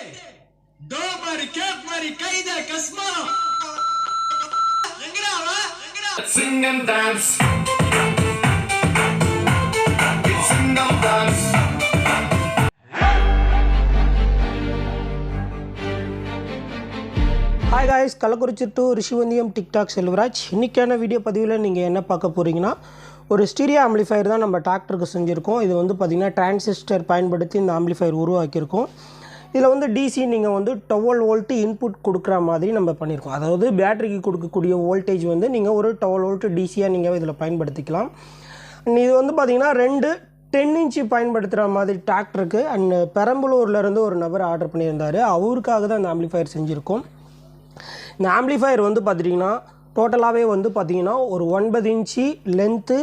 दो बारी केप मारी கைதே கஸ்மா எங்கடா வா எங்கடா sing and dance sing and dance Hi guys, Kallakurichi to Rishivandiyam TikTok Selvaraj. இன்னைக்கான வீடியோ பதிவில் நீங்கள் என்ன பார்க்க போகிறீங்கன்னா ஒரு ஸ்டீரியோ ஆம்பிளிஃபையர் தான் நம்ம டிராக்டருக்கு செஞ்சுருக்கோம். இது வந்து பார்த்திங்கன்னா டிரான்சிஸ்டர் பயன்படுத்தி இந்த ஆம்பிளிஃபையர் உருவாக்கியிருக்கோம். இதில் வந்து டிசி நீங்கள் வந்து 12 வோல்ட் இன்புட் கொடுக்குற மாதிரி நம்ம பண்ணியிருக்கோம். அதாவது பேட்டரிக்கு கொடுக்கக்கூடிய வோல்டேஜ் வந்து நீங்கள் ஒரு 12 வோல்ட் டிசியாக நீங்கள் இதில் பயன்படுத்திக்கலாம். இது வந்து பார்த்திங்கன்னா 10 இன்ச்சு பயன்படுத்துகிற மாதிரி டிராக்டருக்கு அண்ட் பெரம்பலூர்லேருந்து ஒரு நபர் ஆர்டர் பண்ணியிருந்தார். அவருக்காக தான் இந்த ஆம்பிளிஃபையர் செஞ்சுருக்கோம். இந்த ஆம்பிளிஃபையர் வந்து பார்த்திங்கன்னா டோட்டலாகவே வந்து பார்த்திங்கன்னா ஒரு 9 இன்ச்சு லென்த்து,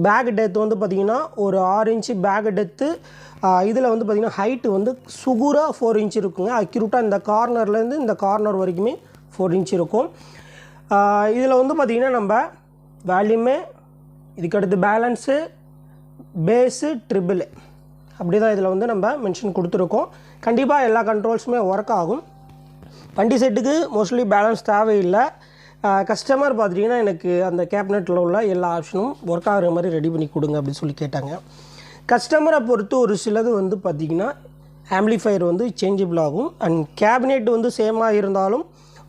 பேக் டெத்து வந்து பார்த்திங்கன்னா ஒரு 6 இன்ச்சு பேக் டெத்து. இதில் வந்து பார்த்திங்கன்னா ஹைட்டு வந்து சுகுராக 4 இன்ச் இருக்குங்க. அக்யூரேட்டாக இந்த கார்னர்லேருந்து இந்த கார்னர் வரைக்குமே 4 இன்ச் இருக்கும். இதில் வந்து பார்த்திங்கன்னா நம்ம வேல்யூமே, இதுக்கடுத்து பேலன்ஸு, பேஸு, ட்ரிபிள் அப்படி தான் இதில் வந்து நம்ம மென்ஷன் கொடுத்துருக்கோம். கண்டிப்பாக எல்லா கண்ட்ரோல்ஸுமே ஒர்க் ஆகும். வண்டி செட்டுக்கு மோஸ்ட்லி பேலன்ஸ் தேவையில்லை. கஸ்டமர் பார்த்துட்டிங்கன்னா எனக்கு அந்த கேபினெட்டில் உள்ள எல்லா ஆப்ஷனும் ஒர்க் ஆகிற மாதிரி ரெடி பண்ணி கொடுங்க அப்படின்னு சொல்லி கேட்டாங்க. கஸ்டமரை பொறுத்து ஒரு சிலது வந்து பார்த்திங்கன்னா ஆம்பிளிஃபையர் வந்து சேஞ்சபிள் ஆகும் அண்ட் கேபினெட் வந்து சேமாக இருந்தாலும்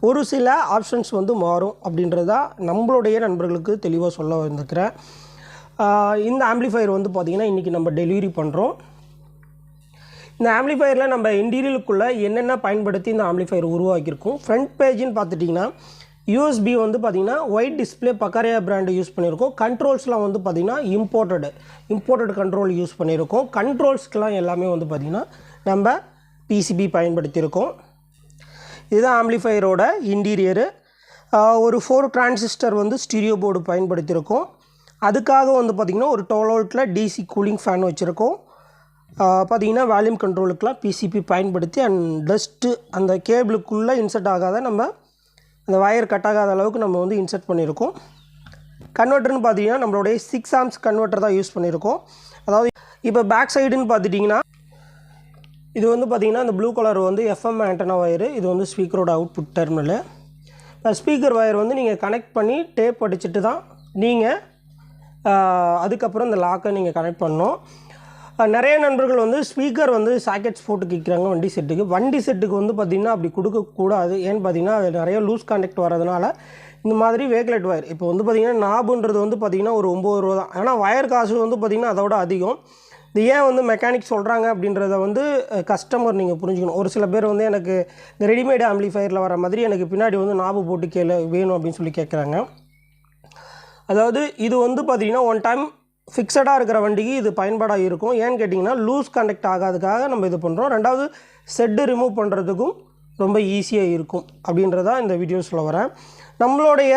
ஒரு சில ஆப்ஷன்ஸ் வந்து மாறும் அப்படின்றதா நம்மளுடைய நண்பர்களுக்கு தெளிவாக சொல்ல வந்துருக்கிறேன். இந்த ஆம்பிளிஃபையர் வந்து பார்த்திங்கன்னா இன்றைக்கி நம்ம டெலிவரி பண்ணுறோம். இந்த ஆம்பிளிஃபையரில் நம்ம இன்டீரியலுக்குள்ளே என்னென்ன பயன்படுத்தி இந்த ஆம்பிளிஃபையர் உருவாக்கியிருக்கோம். ஃப்ரண்ட் பேஜின்னு பார்த்துட்டிங்கன்னா யூஎஸ்பி வந்து பார்த்திங்கன்னா ஒயிட் டிஸ்பிளே பக்காரியா பிராண்டு யூஸ் பண்ணியிருக்கோம். கண்ட்ரோல்ஸ்லாம் வந்து பார்த்திங்கன்னா இம்போர்ட்டட் கண்ட்ரோல் யூஸ் பண்ணியிருக்கோம். கண்ட்ரோல்ஸ்க்கெலாம் எல்லாமே வந்து பார்த்திங்கன்னா நம்ம பிசிபி பயன்படுத்தியிருக்கோம். இதுதான் ஆம்பிளிஃபையரோட இன்டீரியரு. ஒரு 4 டிரான்சிஸ்டர் வந்து ஸ்டீரியோ போர்டு பயன்படுத்தியிருக்கோம். அதுக்காக வந்து பார்த்திங்கன்னா ஒரு 12 வோல்ட்டில் டிசி கூலிங் ஃபேன் வச்சுருக்கோம். பார்த்திங்கன்னா வால்யூம் கண்ட்ரோலுக்கெலாம் பிசிபி பயன்படுத்தி அண்ட் டஸ்ட்டு அந்த கேபிளுக்குள்ளே இன்சர்ட் ஆகாத நம்ம அந்த வயர் கட் ஆகாத அளவுக்கு நம்ம வந்து இன்சர்ட் பண்ணியிருக்கோம். கன்வெர்ட்டர்னு பார்த்திங்கன்னா நம்மளுடைய 6 ஆம்ஸ் கன்வெர்ட்டர் தான் யூஸ் பண்ணியிருக்கோம். அதாவது இப்போ பேக் சைடுன்னு பார்த்துட்டிங்கன்னா இது வந்து பார்த்திங்கன்னா இந்த ப்ளூ கலர் வந்து எஃப்எம் ஆண்டனா வயரு. இது வந்து ஸ்பீக்கரோட அவுட்புட் டெர்மினலு. இப்போ ஸ்பீக்கர் வயர் வந்து நீங்கள் கனெக்ட் பண்ணி டேப் அடிச்சுட்டு தான் நீங்கள் அதுக்கப்புறம் இந்த லாக்கை நீங்கள் கனெக்ட் பண்ணணும். நிறைய நண்பர்கள் வந்து ஸ்பீக்கர் வந்து சாக்கெட்ஸ் போட்டு கேட்குறாங்க வண்டி செட்டுக்கு வந்து பார்த்திங்கன்னா அப்படி கொடுக்கக்கூடாது. ஏன்னு பார்த்திங்கன்னா அது நிறைய லூஸ் கான்டெக்ட் வரதுனால இந்த மாதிரி வேக்லெட் வயர் இப்போ வந்து பார்த்திங்கன்னா நாபுன்றது வந்து பார்த்திங்கன்னா ஒரு 9 ரூபா தான். ஆனால் வயர் காசு வந்து பார்த்திங்கன்னா அதோட அதிகம். இது ஏன் வந்து மெக்கானிக் சொல்கிறாங்க அப்படின்றத வந்து கஸ்டமர் நீங்கள் புரிஞ்சுக்கணும். ஒரு சில பேர் வந்து எனக்கு இந்த ரெடிமேட் ஆம்பிளிஃபையரில் வர மாதிரி எனக்கு பின்னாடி வந்து நாபு போட்டு வேணும் அப்படின்னு சொல்லி கேட்குறாங்க. அதாவது இது வந்து பார்த்திங்கன்னா ஒன் டைம் ஃபிக்ஸடாக இருக்கிற வண்டிக்கு இது பயன்பாடாக இருக்கும். ஏன்னு கேட்டிங்கன்னா லூஸ் கான்டெக்ட் ஆகாதுக்காக நம்ம இது பண்ணுறோம். ரெண்டாவது செட்டு ரிமூவ் பண்ணுறதுக்கும் ரொம்ப ஈஸியாக இருக்கும் அப்படின்றதான் இந்த வீடியோஸில் வரேன். நம்மளுடைய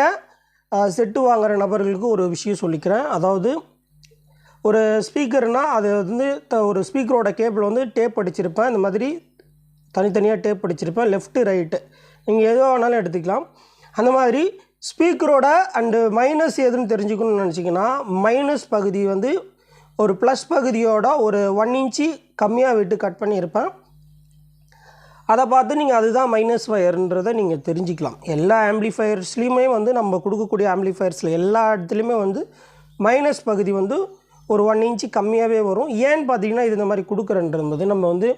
செட்டு வாங்குகிற நபர்களுக்கு ஒரு விஷயம் சொல்லிக்கிறேன். அதாவது ஒரு ஸ்பீக்கர்னால் அது வந்து ஒரு ஸ்பீக்கரோட கேபிள் வந்து டேப் அடிச்சிருப்பேன். இந்த மாதிரி தனித்தனியாக டேப் அடிச்சிருப்பேன். லெஃப்ட்டு ரைட்டு நீங்கள் எதுவாக வேணாலும் எடுத்துக்கலாம். அந்த மாதிரி ஸ்பீக்கரோட அண்டு மைனஸ் எதுன்னு தெரிஞ்சுக்கணும்னு நினச்சிங்கன்னா மைனஸ் பகுதி வந்து ஒரு ப்ளஸ் பகுதியோட ஒரு 1 இன்ச்சு கம்மியாக விட்டு கட் பண்ணியிருப்பேன். அதை பார்த்து நீங்கள் அதுதான் மைனஸ் வயர்ன்றதை நீங்கள் தெரிஞ்சுக்கலாம். எல்லா ஆம்பிளிஃபையர்ஸ்லேயுமே வந்து நம்ம கொடுக்கக்கூடிய ஆம்பிளிஃபையர்ஸில் எல்லா இடத்துலையுமே வந்து மைனஸ் பகுதி வந்து ஒரு 1 இன்ச்சு கம்மியாகவே வரும். ஏன்னு பார்த்தீங்கன்னா இது இந்த மாதிரி கொடுக்குறன்றது நம்ம வந்து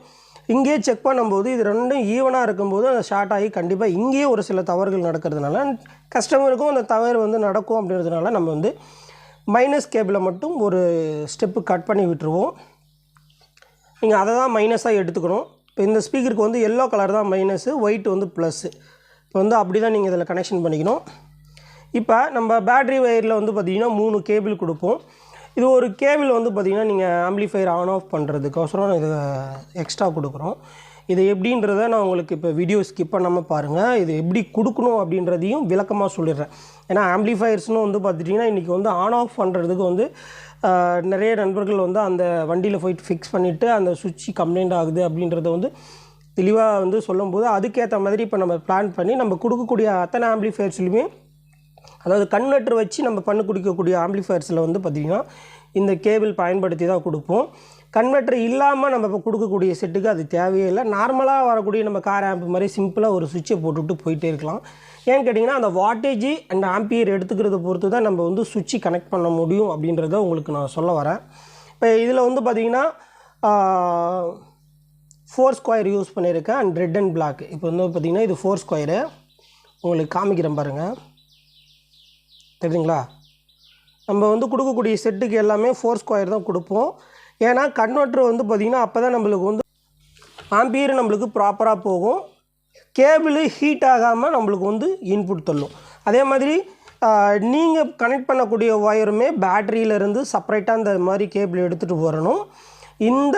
இங்கேயே செக் பண்ணும்போது இது ரெண்டும் ஈவனாக இருக்கும்போது அந்த ஷார்ட் ஆகி கண்டிப்பாக இங்கேயே ஒரு சில தவறுகள் நடக்கிறதுனால கஸ்டமருக்கும் அந்த தவறு வந்து நடக்கும் அப்படின்றதுனால நம்ம வந்து மைனஸ் கேபிளை மட்டும் ஒரு ஸ்டெப்பு கட் பண்ணி விட்டுருவோம். நீங்கள் அதை தான் மைனஸாக எடுத்துக்கணும். இப்போ இந்த ஸ்பீக்கருக்கு வந்து எல்லோ கலர் தான் மைனஸு, ஒயிட் வந்து ப்ளஸ்ஸு. இப்போ வந்து அப்படி தான் நீங்கள் இதில் கனெக்ஷன் பண்ணிக்கணும். இப்போ நம்ம பேட்ரி வயரில் வந்து பார்த்திங்கன்னா 3 கேபிள் கொடுப்போம். இது ஒரு கேபிள் வந்து பார்த்திங்கன்னா நீங்கள் ஆம்பிளிஃபையர் ஆன் ஆஃப் பண்ணுறதுக்கோசரம் இது எக்ஸ்ட்ரா கொடுக்குறோம். இது எப்படின்றத நான் உங்களுக்கு இப்போ வீடியோ ஸ்கிப் பண்ணாமல் பாருங்கள். இது எப்படி கொடுக்கணும் அப்படின்றதையும் விளக்கமாக சொல்லிடுறேன். ஏன்னா ஆம்பிளிஃபையர்ஸ்னு வந்து பார்த்துட்டிங்கன்னா இன்றைக்கி வந்து ஆன் ஆஃப் பண்ணுறதுக்கு வந்து நிறைய நண்பர்கள் வந்து அந்த வண்டியில் போயிட்டு ஃபிக்ஸ் பண்ணிவிட்டு அந்த சுவிட்ச் கம்ப்ளைண்ட் ஆகுது அப்படின்றத வந்து தெளிவாக வந்து சொல்லும்போது அதுக்கேற்ற மாதிரி இப்போ நம்ம பிளான் பண்ணி நம்ம கொடுக்கக்கூடிய அத்தனை ஆம்பிளிஃபையர்ஸ்லையுமே அதாவது கன்வெர்ட்டர் வச்சு நம்ம பண்ணி கொடுக்கக்கூடிய ஆம்பிளிஃபையர்ஸில் வந்து பார்த்திங்கன்னா இந்த கேபிள் பயன்படுத்தி தான் கொடுப்போம். கன்வெர்ட்டர் இல்லாமல் நம்ம இப்போ கொடுக்கக்கூடிய செட்டுக்கு அது தேவையே இல்லை. நார்மலாக வரக்கூடிய நம்ம கார் ஆம்ப் மாதிரி சிம்பிளாக ஒரு சுவிட்சை போட்டுவிட்டு போயிட்டே இருக்கலாம். ஏன்னு கேட்டிங்கன்னா அந்த வாட்டேஜ் அண்ட் ஆம்பியர் எடுத்துக்கிறத பொறுத்து தான் நம்ம வந்து சுவிட்சு கனெக்ட் பண்ண முடியும் அப்படின்றத உங்களுக்கு நான் சொல்ல வரேன். இப்போ இதில் வந்து பார்த்திங்கன்னா 4 ஸ்கொயர் யூஸ் பண்ணியிருக்கேன் அண்ட் ரெட் அண்ட் பிளாக். இப்போ வந்து பார்த்திங்கன்னா இது 4 ஸ்கொயரு உங்களுக்கு காமிக்கிறேன் பாருங்கள், தெரியுதுங்களா? நம்ம வந்து கொடுக்கக்கூடிய செட்டுக்கு எல்லாமே 4 ஸ்கொயர் தான் கொடுப்போம். ஏன்னா கன்வெர்ட்டர் வந்து பார்த்திங்கன்னா அப்போ தான் நம்மளுக்கு வந்து ஆம்பியர் நம்மளுக்கு ப்ராப்பராக போகும், கேபிள் ஹீட் ஆகாமல் நம்மளுக்கு வந்து இன்புட் தள்ளும். அதே மாதிரி நீங்கள் கனெக்ட் பண்ணக்கூடிய ஒயருமே பேட்டரியிலேருந்து செப்பரேட்டாக அந்த மாதிரி கேபிள் எடுத்துகிட்டு வரணும். இந்த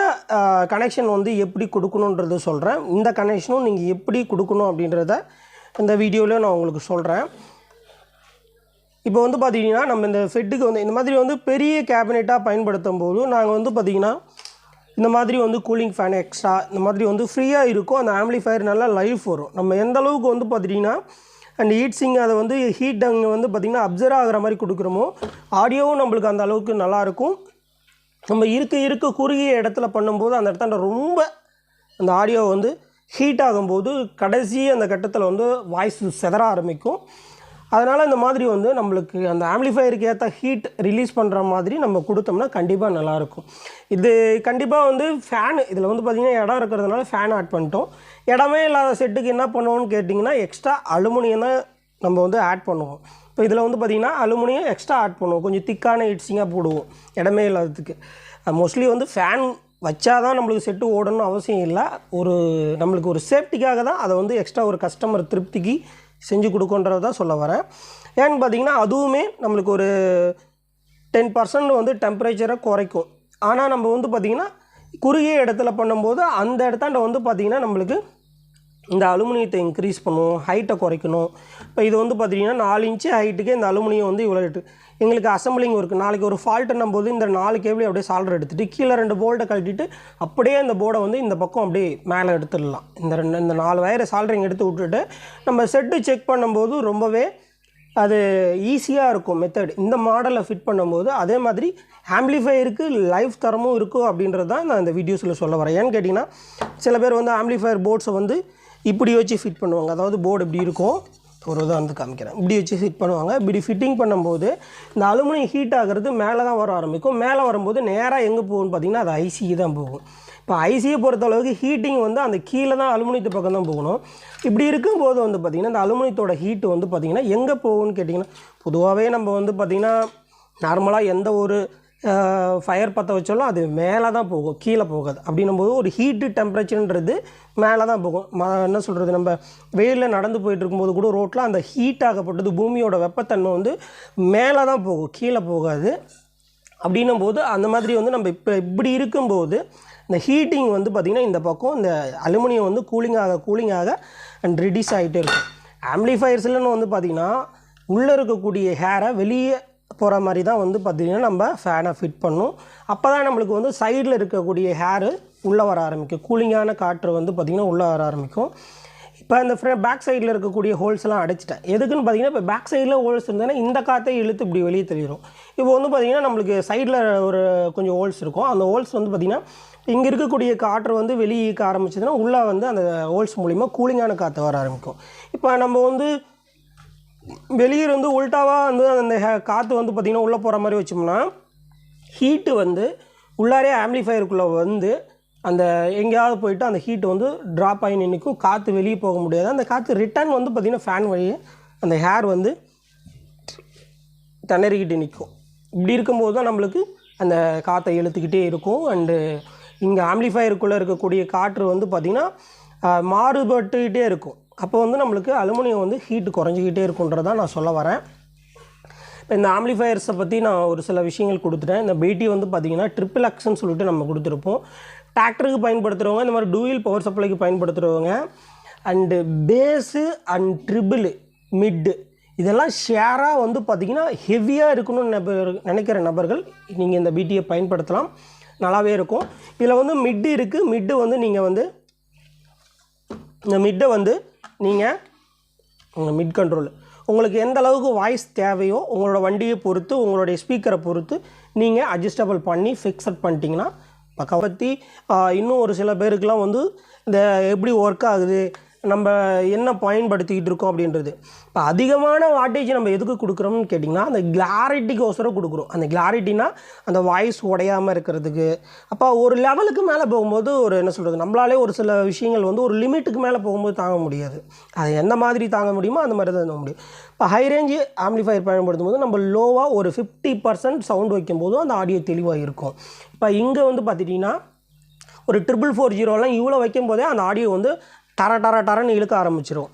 கனெக்ஷன் வந்து எப்படி கொடுக்கணுன்றது சொல்கிறேன். இந்த கனெக்ஷனும் நீங்கள் எப்படி கொடுக்கணும் அப்படின்றத இந்த வீடியோவில் நான் உங்களுக்கு சொல்கிறேன். இப்போ வந்து பார்த்திங்கன்னா நம்ம இந்த ஃபெட்டுக்கு வந்து இந்த மாதிரி வந்து பெரிய கேபினெட்டாக பயன்படுத்தும் போது நாங்கள் வந்து பார்த்திங்கன்னா இந்த மாதிரி வந்து கூலிங் ஃபேன் எக்ஸ்ட்ரா இந்த மாதிரி வந்து ஃப்ரீயாக இருக்கும். அந்த ஆம்பிளிஃபயர் நல்லா லைஃப் வரும். நம்ம எந்த அளவுக்கு வந்து பார்த்திங்கன்னா அண்ட் ஹீட் சிங் அதை வந்து ஹீட் அங்கே வந்து பார்த்திங்கன்னா அப்சர்வ் ஆகிற மாதிரி கொடுக்குறோமோ ஆடியோவும் நம்மளுக்கு அந்த அளவுக்கு நல்லாயிருக்கும். நம்ம இருக்க குறுகிய இடத்துல பண்ணும்போது அந்த இடத்துல ரொம்ப அந்த ஆடியோ வந்து ஹீட் ஆகும்போது கடைசி அந்த கட்டத்தில் வந்து வாய்ஸ் செதற ஆரம்பிக்கும். அதனால் இந்த மாதிரி வந்து நம்மளுக்கு அந்த ஆம்பிளிஃபயருக்கு ஏற்ற ஹீட் ரிலீஸ் பண்ணுற மாதிரி நம்ம கொடுத்தோம்னா கண்டிப்பாக நல்லாயிருக்கும். இது கண்டிப்பாக வந்து ஃபேனு இதில் வந்து பார்த்திங்கன்னா இடம் இருக்கிறதுனால ஃபேன் ஆட் பண்ணிட்டோம். இடமே இல்லாத செட்டுக்கு என்ன பண்ணுவோம்னு கேட்டிங்கன்னா எக்ஸ்ட்ரா அலுமினியம் தான் நம்ம வந்து ஆட் பண்ணுவோம். இப்போ இதில் வந்து பார்த்திங்கன்னா அலுமினியம் எக்ஸ்ட்ரா ஆட் பண்ணுவோம், கொஞ்சம் திக்கான ஹீட்ஸிங்காக போடுவோம் இடமே இல்லாததுக்கு. மோஸ்ட்லி வந்து ஃபேன் வச்சா தான் நம்மளுக்கு செட்டு ஓடணும்னு அவசியம் இல்லை, நம்மளுக்கு ஒரு சேஃப்டிக்காக தான் அதை வந்து எக்ஸ்ட்ரா ஒரு கஸ்டமர் திருப்திக்கு செஞ்சு கொடுக்குன்றதை தான் சொல்ல வரேன். ஏன்னு பார்த்திங்கன்னா அதுவுமே நம்மளுக்கு ஒரு 10% வந்து டெம்பரேச்சரை குறைக்கும். ஆனால் நம்ம வந்து பார்த்திங்கன்னா குறுகிய இடத்துல பண்ணும்போது அந்த இடத்தாண்ட வந்து பார்த்திங்கன்னா நம்மளுக்கு இந்த அலுமினியத்தை இன்க்ரீஸ் பண்ணுவோம், ஹைட்டை குறைக்கணும். இப்போ இது வந்து பார்த்திங்கன்னா 4 இன்ச்சு ஹைட்டுக்கே இந்த அலுமினியம் வந்து இவ்வளோ ரேட்டு. எங்களுக்கு அசம்பிளிங் ஒர்க்கு நாளைக்கு ஒரு ஃபால்ட்டுன்னும் போது இந்த 4 கேபிளையும் அப்படியே சால்டர் எடுத்துகிட்டு கீழே 2 போல்ட்டை கழட்டிட்டு அப்படியே அந்த போர்டை வந்து இந்த பக்கம் அப்படியே மேலே எடுத்துடலாம். இந்த 4 வயரை சால்டரிங் எடுத்து விட்டுட்டு நம்ம செட்டு செக் பண்ணும்போது ரொம்பவே அது ஈஸியாக இருக்கும் மெத்தட். இந்த மாடலை ஃபிட் பண்ணும்போது அதே மாதிரி ஆம்பிளிஃபயருக்கு லைஃப் தரமும் இருக்கும் அப்படின்றது தான் நான் இந்த வீடியோஸில் சொல்ல வரேன். ஏன்னு கேட்டிங்கன்னா சில பேர் வந்து ஆம்பிளிஃபயர் போர்ட்ஸை வந்து இப்படி வச்சு ஃபிட் பண்ணுவாங்க. அதாவது போர்டு இப்படி இருக்கும், ஒரு இதை வந்து காமிக்கிறேன், இப்படி வச்சு ஃபிட் பண்ணுவாங்க. இப்படி ஃபிட்டிங் பண்ணும்போது இந்த அலுமினியம் ஹீட் ஆகிறது மேலே தான் வர ஆரம்பிக்கும். மேலே வரும்போது நேராக எங்கே போகும்னு பார்த்திங்கன்னா அது ஐசிக்கு தான் போகும். இப்போ ஐசியை பொறுத்தளவுக்கு ஹீட்டிங் வந்து அந்த கீழே தான் அலுமினியத்து பக்கம் தான் போகணும். இப்படி இருக்கும்போது வந்து பார்த்திங்கன்னா இந்த அலுமினியத்தோட ஹீட்டு வந்து பார்த்திங்கன்னா எங்கே போகும்னு கேட்டிங்கன்னா பொதுவாகவே நம்ம வந்து பார்த்திங்கன்னா நார்மலாக எந்த ஒரு ஃபயர் பற்ற வச்சாலும் அது மேலே தான் போகும், கீழே போகாது. அப்படின்னும் போது ஒரு ஹீட்டு டெம்பரேச்சர்ன்றது மேலே தான் போகும். என்ன சொல்கிறது, நம்ம வெயிலில் நடந்து போயிட்டு இருக்கும்போது கூட ரோட்டில் அந்த ஹீட் ஆகப்பட்டது பூமியோட வெப்பத்தன்மை வந்து மேலே தான் போகும், கீழே போகாது. அப்படின்னும் போது அந்த மாதிரி வந்து நம்ம இப்படி இருக்கும்போது இந்த ஹீட்டிங் வந்து பார்த்திங்கன்னா இந்த பக்கம் இந்த அலுமினியம் வந்து கூலிங்காக அண்ட் ரெடியூஸ் ஆகிட்டே இருக்கும். ஆம்பிளிஃபயர்ஸ்லன்னு வந்து பார்த்திங்கன்னா உள்ளே இருக்கக்கூடிய ஹேரை வெளியே போகிற மாதிரி தான் வந்து பார்த்திங்கன்னா நம்ம ஃபேனை ஃபிட் பண்ணும். அப்போ தான் நம்மளுக்கு வந்து சைடில் இருக்கக்கூடிய ஹேரு உள்ளே வர ஆரம்பிக்கும், கூலிங்கான காற்று வந்து பார்த்திங்கன்னா உள்ளே வர ஆரம்பிக்கும். இப்போ இந்த பேக் சைடில் இருக்கக்கூடிய ஹோல்ஸ்லாம் அடைச்சிட்டேன். எதுக்குன்னு பார்த்திங்கன்னா இப்போ பேக் சைடில் ஹோல்ஸ் இருந்ததுன்னா இந்த காற்றை இழுத்து இப்படி வெளியே தெரியும். இப்போ வந்து பார்த்திங்கன்னா நம்மளுக்கு சைடில் ஒரு கொஞ்சம் ஹோல்ஸ் இருக்கும். அந்த ஹோல்ஸ் வந்து பார்த்திங்கன்னா இங்கே இருக்கக்கூடிய காற்று வந்து வெளியே ஈக்க ஆரம்பிச்சதுன்னா உள்ளே வந்து அந்த ஹோல்ஸ் மூலிமா கூலிங்கான காற்று வர ஆரம்பிக்கும். இப்போ நம்ம வந்து வெளியே வந்து உல்ட்டாவாக வந்து அந்த காற்று வந்து பார்த்திங்கன்னா உள்ளே போகிற மாதிரி வச்சோம்னா ஹீட்டு வந்து உள்ளாரே ஆம்பிளிஃபயருக்குள்ளே வந்து அந்த எங்கேயாவது போயிட்டு அந்த ஹீட்டு வந்து ட்ராப் ஆகி நிற்கும், காற்று வெளியே போக முடியாது. அந்த காற்று ரிட்டர்ன் வந்து பார்த்திங்கன்னா ஃபேன் வழியே அந்த ஹேர் வந்து திணறிக்கிட்டு நிற்கும். இப்படி இருக்கும்போது தான் நம்மளுக்கு அந்த காற்றை இழுத்துக்கிட்டே இருக்கும். அண்டு இங்கே ஆம்பிளிஃபயருக்குள்ளே இருக்கக்கூடிய காற்று வந்து பார்த்திங்கன்னா மாறுபட்டுக்கிட்டே இருக்கும். அப்போ வந்து நம்மளுக்கு அலுமினியம் வந்து ஹீட்டு குறைஞ்சிக்கிட்டே இருக்குன்றதான் நான் சொல்ல வரேன். இப்போ இந்த ஆம்பிளிஃபயர்ஸை பற்றி நான் ஒரு சில விஷயங்கள் கொடுத்துட்டேன். இந்த பேட்டி வந்து பார்த்திங்கன்னா ட்ரிபிள் எக்ஸ்ன்னு சொல்லிட்டு நம்ம கொடுத்துருப்போம். டிராக்டருக்கு பயன்படுத்துகிறவங்க, இந்த மாதிரி டூயில் பவர் சப்ளைக்கு பயன்படுத்துகிறவங்க, அண்டு பேஸு அண்ட் ட்ரிபிள் மிட்டு இதெல்லாம் ஷேராக வந்து பார்த்திங்கன்னா ஹெவியாக இருக்கணும்னு நினைக்கிற நபர்கள் நீங்கள் இந்த பிடியை பயன்படுத்தலாம், நல்லாவே இருக்கும். இதில் வந்து மிட்டு இருக்குது. மிட்டு வந்து நீங்கள் வந்து இந்த மிட்டை வந்து நீங்கள் உங்கள் மிட் கண்ட்ரோல் உங்களுக்கு எந்த அளவுக்கு வாய்ஸ் தேவையோ உங்களோட வண்டியை பொறுத்து உங்களுடைய ஸ்பீக்கரை பொறுத்து நீங்கள் அட்ஜஸ்டபிள் பண்ணி ஃபிக்ஸட் பண்ணிட்டீங்கன்னா பற்றி இன்னும் ஒரு சில பேருக்குலாம் வந்து இந்த எப்படி ஒர்க் ஆகுது, நம்ம என்ன பயன்படுத்திக்கிட்டு இருக்கோம் அப்படின்றது. இப்போ அதிகமான வாட்டேஜ் நம்ம எதுக்கு கொடுக்குறோம்னு கேட்டிங்கன்னா, அந்த கிளாரிட்டிக்கோசரம் கொடுக்குறோம். அந்த கிளாரிட்டினா அந்த வாய்ஸ் உடையாமல் இருக்கிறதுக்கு. அப்போ ஒரு லெவலுக்கு மேலே போகும்போது ஒரு என்ன சொல்கிறது, நம்மளாலே ஒரு சில விஷயங்கள் வந்து ஒரு லிமிட்டுக்கு மேலே போகும்போது தாங்க முடியாது. அது எந்த மாதிரி தாங்க முடியுமோ அந்த மாதிரி தான் தாங்க முடியும். இப்போ ஹை ரேஞ்சு ஆம்ப்ளிஃபையர் பயன்படுத்தும் போது நம்ம லோவாக ஒரு 50% சவுண்ட் வைக்கும்போதும் அந்த ஆடியோ தெளிவாக இருக்கும். இப்போ இங்கே வந்து பார்த்துட்டிங்கன்னா ஒரு 440 இவ்வளோ வைக்கும் போதே அந்த ஆடியோ வந்து டரன்னு இழுக்க ஆரம்பிச்சிடும்.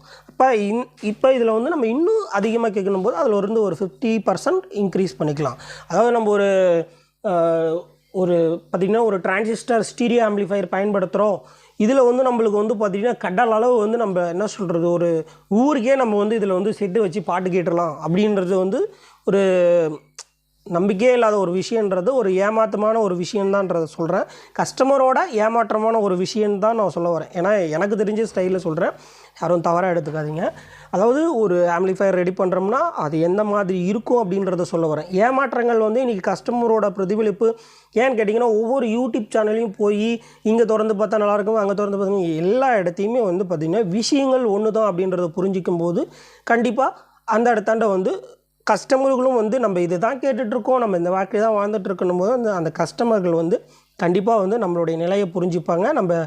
இப்போ இதில் வந்து நம்ம இன்னும் அதிகமாக கேட்கணும் போது அதில் இருந்து ஒரு 50% இன்க்ரீஸ் பண்ணிக்கலாம். அதாவது நம்ம ஒரு பார்த்திங்கன்னா ஒரு டிரான்சிஸ்டர் ஸ்டீரியோ ஆம்ப்ளிஃபையர் பயன்படுத்துகிறோம். இதில் வந்து நம்மளுக்கு வந்து பார்த்திங்கன்னா கடல் அளவு வந்து நம்ம என்ன சொல்கிறது, ஒரு ஊருக்கே நம்ம வந்து இதில் வந்து செட்டு வச்சு பாட்டு கேட்டுடலாம் அப்படின்றது வந்து ஒரு நம்பிக்கையே இல்லாத ஒரு விஷயன்றது ஒரு ஏமாற்றமான ஒரு விஷயந்தான்றதை சொல்கிறேன். கஸ்டமரோட ஏமாற்றமான ஒரு விஷயந்தான் நான் சொல்ல வரேன். ஏன்னா எனக்கு தெரிஞ்ச ஸ்டைலில் சொல்கிறேன், யாரும் தவறாக எடுத்துக்காதீங்க. அதாவது ஒரு ஆம்ப்ளிஃபையர் ரெடி பண்ணுறோம்னா அது எந்த மாதிரி இருக்கும் அப்படின்றத சொல்ல வரேன். ஏமாற்றங்கள் வந்து இன்றைக்கி கஸ்டமரோட பிரதிபலிப்பு ஏன்னு கேட்டிங்கன்னா, ஒவ்வொரு யூடியூப் சேனல்லையும் போய் இங்கே திறந்து பார்த்தா நல்லாயிருக்கும், அங்கே திறந்து பார்த்தா எல்லா இடத்தையுமே வந்து பார்த்திங்கன்னா விஷயங்கள் ஒன்று தான் அப்படின்றத புரிஞ்சிக்கும் போது கண்டிப்பாக அந்த இடத்தாண்ட வந்து கஸ்டமர்களும் வந்து நம்ம இது தான் கேட்டுட்ருக்கோம், நம்ம இந்த வாழ்க்கை தான் வாழ்ந்துட்டுருக்கணும் போது அந்த கஸ்டமர்கள் வந்து கண்டிப்பாக வந்து நம்மளுடைய நிலையை புரிஞ்சுப்பாங்க. நம்ம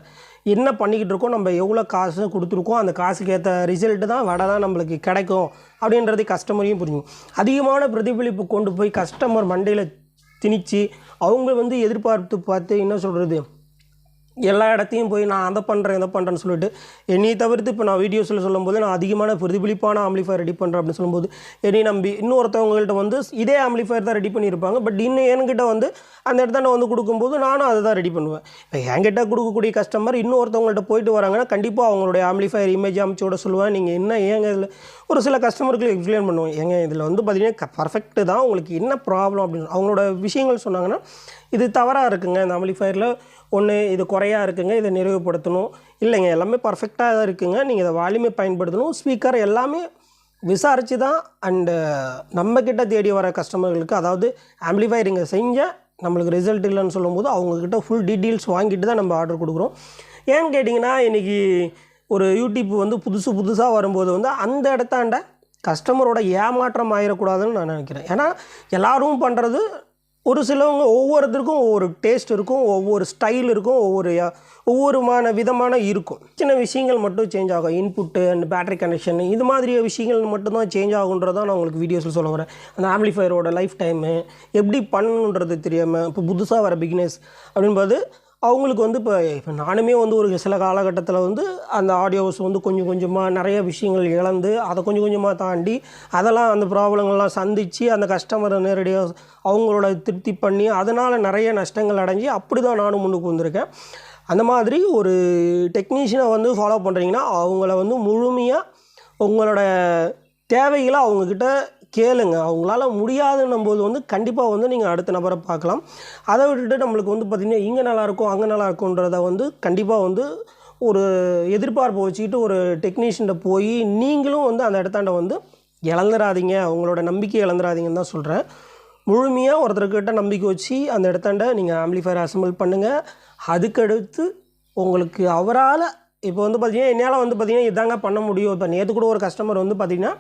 என்ன பண்ணிக்கிட்டு இருக்கோம், நம்ம எவ்வளோ காசு கொடுத்துருக்கோம், அந்த காசுக்கு ஏற்ற ரிசல்ட்டு தான் வடை தான் நம்மளுக்கு கிடைக்கும் அப்படின்றது கஸ்டமரையும் புரியும். அதிகமான பிரதிபலிப்பு கொண்டு போய் கஸ்டமர் மண்டையில் திணிச்சு அவங்க வந்து எதிர்பார்த்து பார்த்து என்ன சொல்கிறது, எல்லா இடத்தையும் போய் நான் அதை பண்ணுறேன் இதை பண்ணுறேன்னு சொல்லிட்டு என்னை தவிர்த்து இப்போ நான் வீடியோஸில் சொல்லும்போது நான் அதிகமான பிரதிபலிப்பான ஆம்ப்ளிஃபையர் ரெடி பண்ணுறேன் அப்படின்னு சொல்லும்போது என்னை நம்பி இன்னொருத்தவங்கள்ட்ட வந்து இதே ஆம்ப்ளிஃபையர் தான் ரெடி பண்ணியிருப்பாங்க. பட் இன்னும் என்கிட்ட வந்து அந்த இடத்த நான் வந்து கொடுக்கும்போது நானும் அதை தான் ரெடி பண்ணுவேன். இப்போ என்கிட்ட கொடுக்கக்கூடிய கஸ்டமர் இன்னொருத்தவங்கள்ட்ட போயிட்டு வராங்கன்னா கண்டிப்பாக அவங்களுடைய ஆம்ப்ளிஃபையர் இமேஜ் அமைச்சோட சொல்லுவேன். நீங்கள் என்ன ஏங்க இதில் ஒரு சில கஸ்டமருக்கு எக்ஸ்பிளைன் பண்ணுவேன், ஏங்க இதில் வந்து பார்த்திங்கன்னா பர்ஃபெக்ட்டு தான், உங்களுக்கு என்ன ப்ராப்ளம் அப்படின்னு அவங்களோட விஷயங்கள் சொன்னாங்கன்னா, இது தவறாக இருக்குங்க, இந்த ஆம்ப்ளிஃபையரில் ஒன்று இது குறையாக இருக்குங்க, இதை நிறைவுபடுத்தணும், இல்லைங்க எல்லாமே பர்ஃபெக்டாக தான் இருக்குங்க, நீங்கள் இதை வால்யூமே பயன்படுத்தணும், ஸ்பீக்கர் எல்லாமே விசாரித்து தான் அண்டு நம்மக்கிட்ட தேடி வர கஸ்டமர்களுக்கு, அதாவது ஆம்ப்ளிஃபையர் இங்கே செஞ்சால் நம்மளுக்கு ரிசல்ட் இல்லைன்னு சொல்லும்போது அவங்கக்கிட்ட ஃபுல் டீட்டெயில்ஸ் வாங்கிட்டு தான் நம்ம ஆர்டர் கொடுக்குறோம். ஏன்னு கேட்டிங்கன்னா, இன்றைக்கி ஒரு யூடியூப் வந்து புதுசாக வரும்போது வந்து அந்த இடத்தாண்ட கஸ்டமரோட ஏமாற்றம் ஆகிடக்கூடாதுன்னு நான் நினைக்கிறேன். ஏன்னா எல்லோரும் பண்ணுறது ஒரு சிலவங்க ஒவ்வொருத்தருக்கும் ஒவ்வொரு டேஸ்ட் இருக்கும், ஒவ்வொரு ஸ்டைல் இருக்கும், ஒவ்வொரு விதமான இருக்கும். சின்ன விஷயங்கள் மட்டும் சேஞ்ச் ஆகும், இன்புட்டு அண்ட் பேட்டரி கனெக்ஷன் இது மாதிரி விஷயங்கள் மட்டும்தான் சேஞ்ச் ஆகுன்றதான் நான் உங்களுக்கு வீடியோஸில் சொல்ல வரேன். அந்த ஆம்ப்ளிஃபையரோட லைஃப் டைமு எப்படி பண்ணணுன்றது தெரியாமல் இப்போ புதுசாக வர பிகினர்ஸ் அப்படின்போது அவங்களுக்கு வந்து இப்போ நானுமே வந்து ஒரு சில காலகட்டத்தில் வந்து அந்த ஆடியோஸ் வந்து கொஞ்சம் கொஞ்சமாக நிறைய விஷயங்கள் இழந்து அதை கொஞ்சம் கொஞ்சமாக தாண்டி அதெல்லாம் அந்த ப்ராப்ளங்கள்லாம் சந்தித்து அந்த கஸ்டமரை நேரடியாக அவங்களோட திருப்தி பண்ணி அதனால் நிறைய நஷ்டங்கள் அடைஞ்சி அப்படி தான் நானும் முன்னுக்கு வந்திருக்கேன். அந்த மாதிரி ஒரு டெக்னீஷியனை வந்து ஃபாலோ பண்ணுறீங்கன்னா அவங்கள வந்து முழுமையாக உங்களோட தேவைகளை அவங்கக்கிட்ட கேளுங்க. அவங்களால முடியாதுன்னும் போது வந்து கண்டிப்பாக வந்து நீங்கள் அடுத்த நபரை பார்க்கலாம். அதை விட்டுட்டு நம்மளுக்கு வந்து பார்த்திங்கன்னா இங்கே நல்லாயிருக்கும் அங்கே நல்லாயிருக்குன்றத வந்து கண்டிப்பாக வந்து ஒரு எதிர்பார்ப்பு வச்சுக்கிட்டு ஒரு டெக்னீஷியன்ட்ட போய் நீங்களும் வந்து அந்த இடத்தாண்ட வந்து இழந்துடாதீங்க, அவங்களோட நம்பிக்கை இழந்துடாதீங்கன்னு தான் சொல்கிறேன். முழுமையாக ஒருத்தர்கிட்ட நம்பிக்கை வச்சு அந்த இடத்தாண்ட நீங்கள் ஆம்ப்ளிஃபையர் அசம்பிள் பண்ணுங்கள். அதுக்கடுத்து உங்களுக்கு அவரால் இப்போ வந்து பார்த்திங்கன்னா என்னால் வந்து பார்த்திங்கன்னா இதாங்க பண்ண முடியும். இப்போ நேற்று கூட ஒரு கஸ்டமர் வந்து பார்த்திங்கன்னா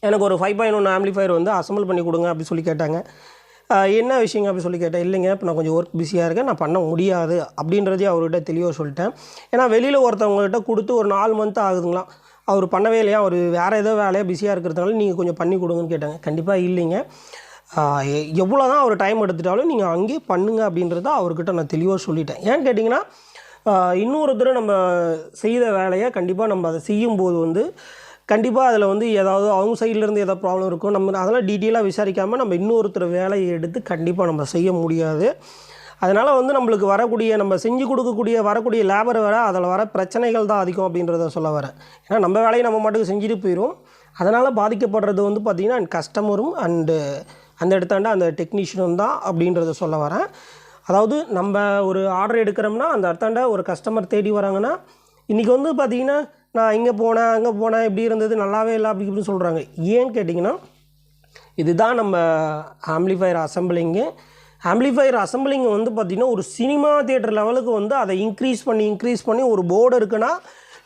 எனக்கு ஒரு 5.1 ஆம்ப்ளிஃபையர் வந்து அசம்பிள் பண்ணி கொடுங்க அப்படி சொல்லி கேட்டாங்க. என்ன விஷயங்க அப்படி சொல்லி கேட்டேன். இல்லைங்க இப்போ நான் கொஞ்சம் ஒர்க் பிஸியாக இருக்கேன், நான் பண்ண முடியாது அப்படின்றதையும் அவர்கிட்ட தெளிவாக சொல்லிட்டேன். ஏன்னா வெளியில் ஒருத்தவங்ககிட்ட கொடுத்து ஒரு 4 மந்த் ஆகுதுங்களாம், அவர் பண்ணவே இல்லையா, அவர் வேறு ஏதோ வேலையாக பிஸியாக இருக்கிறதுனால நீங்கள் கொஞ்சம் பண்ணி கொடுங்கன்னு கேட்டாங்க. கண்டிப்பாக இல்லைங்க, எவ்வளோ தான் அவர் டைம் எடுத்துட்டாலும் நீங்கள் அங்கேயே பண்ணுங்க அப்படின்றத அவர்கிட்ட நான் தெளிவாக சொல்லிட்டேன். ஏன்னு கேட்டிங்கன்னா இன்னொருத்தர் நம்ம செய்த வேலையை கண்டிப்பாக நம்ம அதை செய்யும்போது வந்து கண்டிப்பாக அதில் வந்து ஏதாவது அவங்க சைட்லேருந்து ஏதாவது ப்ராப்ளம் இருக்கும், நம்ம அதெல்லாம் டீட்டெயிலாக விசாரிக்காமல் நம்ம இன்னொருத்தர் வேலையை எடுத்து கண்டிப்பாக நம்ம செய்ய முடியாது. அதனால் வந்து நம்மளுக்கு வரக்கூடிய நம்ம செஞ்சு கொடுக்கக்கூடிய வரக்கூடிய லேபர் வேறு அதில் வர பிரச்சனைகள் தான் அதிகம் அப்படின்றத சொல்ல வரேன். ஏன்னா நம்ம வேலையை நம்ம மட்டும் செஞ்சுட்டு போயிடும். அதனால் பாதிக்கப்படுறது வந்து பார்த்திங்கன்னா கஸ்டமரும் அண்டு அந்த இடத்தாண்ட அந்த டெக்னீஷியனும் தான் அப்படின்றத சொல்ல வரேன். அதாவது நம்ம ஒரு ஆர்டர் எடுக்கிறோம்னா அந்த இடத்தாண்ட ஒரு கஸ்டமர் தேடி வராங்கன்னா இன்றைக்கி வந்து பார்த்திங்கன்னா நான் இங்கே போனேன் அங்கே போனேன் இப்படி இருந்தது நல்லாவே இல்லை அப்படி இப்படின்னு சொல்கிறாங்க. ஏன்னு கேட்டிங்கன்னா இதுதான் நம்ம ஆம்ப்ளிஃபையர் அசம்பிளிங்கு. ஆம்பிளிஃபையர் அசம்பிளிங் வந்து பார்த்திங்கன்னா ஒரு சினிமா தியேட்டர் லெவலுக்கு வந்து அதை இன்க்ரீஸ் பண்ணி ஒரு போர்டு இருக்குன்னா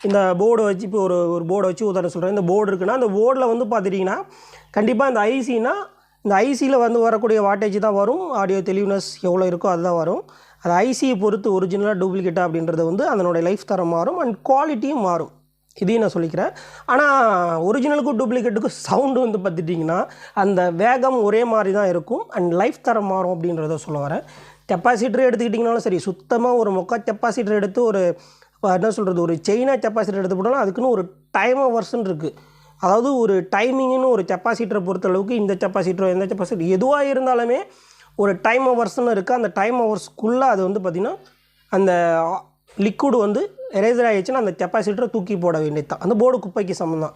இந்த போர்டை வச்சு இப்போ ஒரு போர்டை வச்சு உதாரணம் சொல்கிறேன். இந்த போர்டு இருக்குன்னா அந்த போர்டில் வந்து பார்த்துட்டிங்கன்னா கண்டிப்பாக இந்த ஐசினா இந்த ஐசியில் வந்து வரக்கூடிய வாட்டேஜ் தான் வரும். ஆடியோ தெளிவுனஸ் எவ்வளோ இருக்கோ அதுதான் வரும். அது ஐசியை பொறுத்து ஒரிஜினலாக டூப்ளிகேட்டாக அப்படின்றது வந்து அதனுடைய லைஃப் தரம் மாறும் அண்ட் குவாலிட்டியும் மாறும். இதையும் நான் சொல்லிக்கிறேன். ஆனால் ஒரிஜினலுக்கும் டூப்ளிகேட்டுக்கும் சவுண்டு வந்து பார்த்துட்டிங்கன்னா அந்த வேகம் ஒரே மாதிரி தான் இருக்கும் அண்ட் லைஃப் தரம் மாறும் அப்படின்றத சொல்ல வரேன். கெப்பாசிட்டர் எடுத்துக்கிட்டிங்கனாலும் சரி, சுத்தமாக ஒரு மொக்கா கெப்பாசிட்டர் எடுத்து ஒரு என்ன சொல்கிறது ஒரு செயினாக கெப்பாசிட்டர் எடுத்து போட்டாலும் அதுக்குன்னு ஒரு டைம் ஹவர்ஸ்ன்னு இருக்குது. அதாவது ஒரு டைமிங்னு ஒரு கெப்பாசிட்டரை பொறுத்தளவுக்கு இந்த கெப்பாசிட்டரோ எந்த கெப்பாசிட்டர் எதுவாக இருந்தாலுமே ஒரு டைம் ஹவர்ஸ்ன்னு இருக்குது. அந்த டைம் ஹவர்ஸ்க்குள்ளே அது வந்து பார்த்திங்கன்னா அந்த லிக்விட் வந்து எரேசர் ஆகிடுச்சுன்னா அந்த கெப்பாசிட்டரை தூக்கி போட வேண்டியது தான். அந்த போர்டு குப்பைக்கு சமம் தான்,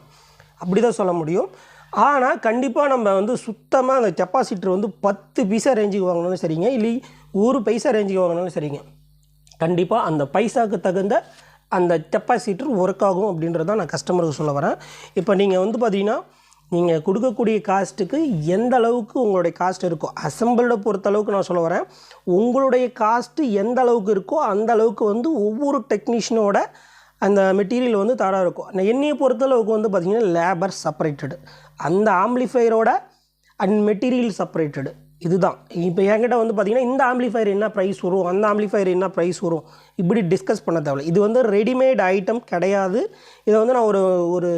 அப்படி தான் சொல்ல முடியும். ஆனால் கண்டிப்பாக நம்ம வந்து சுத்தமாக அந்த கெப்பாசிட்டர் வந்து 10 பைசா ரேஞ்சுக்கு வாங்கினாலும் சரிங்க, இல்லை 1 பைசா ரேஞ்சுக்கு வாங்கினாலும் சரிங்க, கண்டிப்பாக அந்த பைசாவுக்கு தகுந்த அந்த கெப்பாசிட்டர் ஒர்க் ஆகும் அப்படின்றத நான் கஸ்டமருக்கு சொல்ல வரேன். இப்போ நீங்கள் வந்து பார்த்திங்கன்னா நீங்கள் கொடுக்கக்கூடிய காஸ்ட்டுக்கு எந்த அளவுக்கு உங்களுடைய காஸ்ட் இருக்கோ, அசம்பிளை பொறுத்தளவுக்கு நான் சொல்ல வரேன், உங்களுடைய காஸ்ட்டு எந்த அளவுக்கு இருக்கோ அந்த அளவுக்கு வந்து ஒவ்வொரு டெக்னீஷியனோட அந்த மெட்டீரியல் வந்து தரம் இருக்கும். என்னையை பொறுத்தளவுக்கு வந்து பார்த்திங்கன்னா லேபர் செப்பரேட்டடு, அந்த ஆம்பிளிஃபையரோட அண்ட் மெட்டீரியல் செப்பரேட்டடு, இதுதான். இப்போ என்கிட்ட வந்து பார்த்திங்கன்னா இந்த ஆம்பிளிஃபையர் என்ன ப்ரைஸ் வரும், அந்த ஆம்பிளிஃபையர் என்ன ப்ரைஸ் வரும், இப்படி டிஸ்கஸ் பண்ண தேவையில்லை. இது வந்து ரெடிமேட் ஐட்டம் கிடையாது. இதை வந்து நான் ஒரு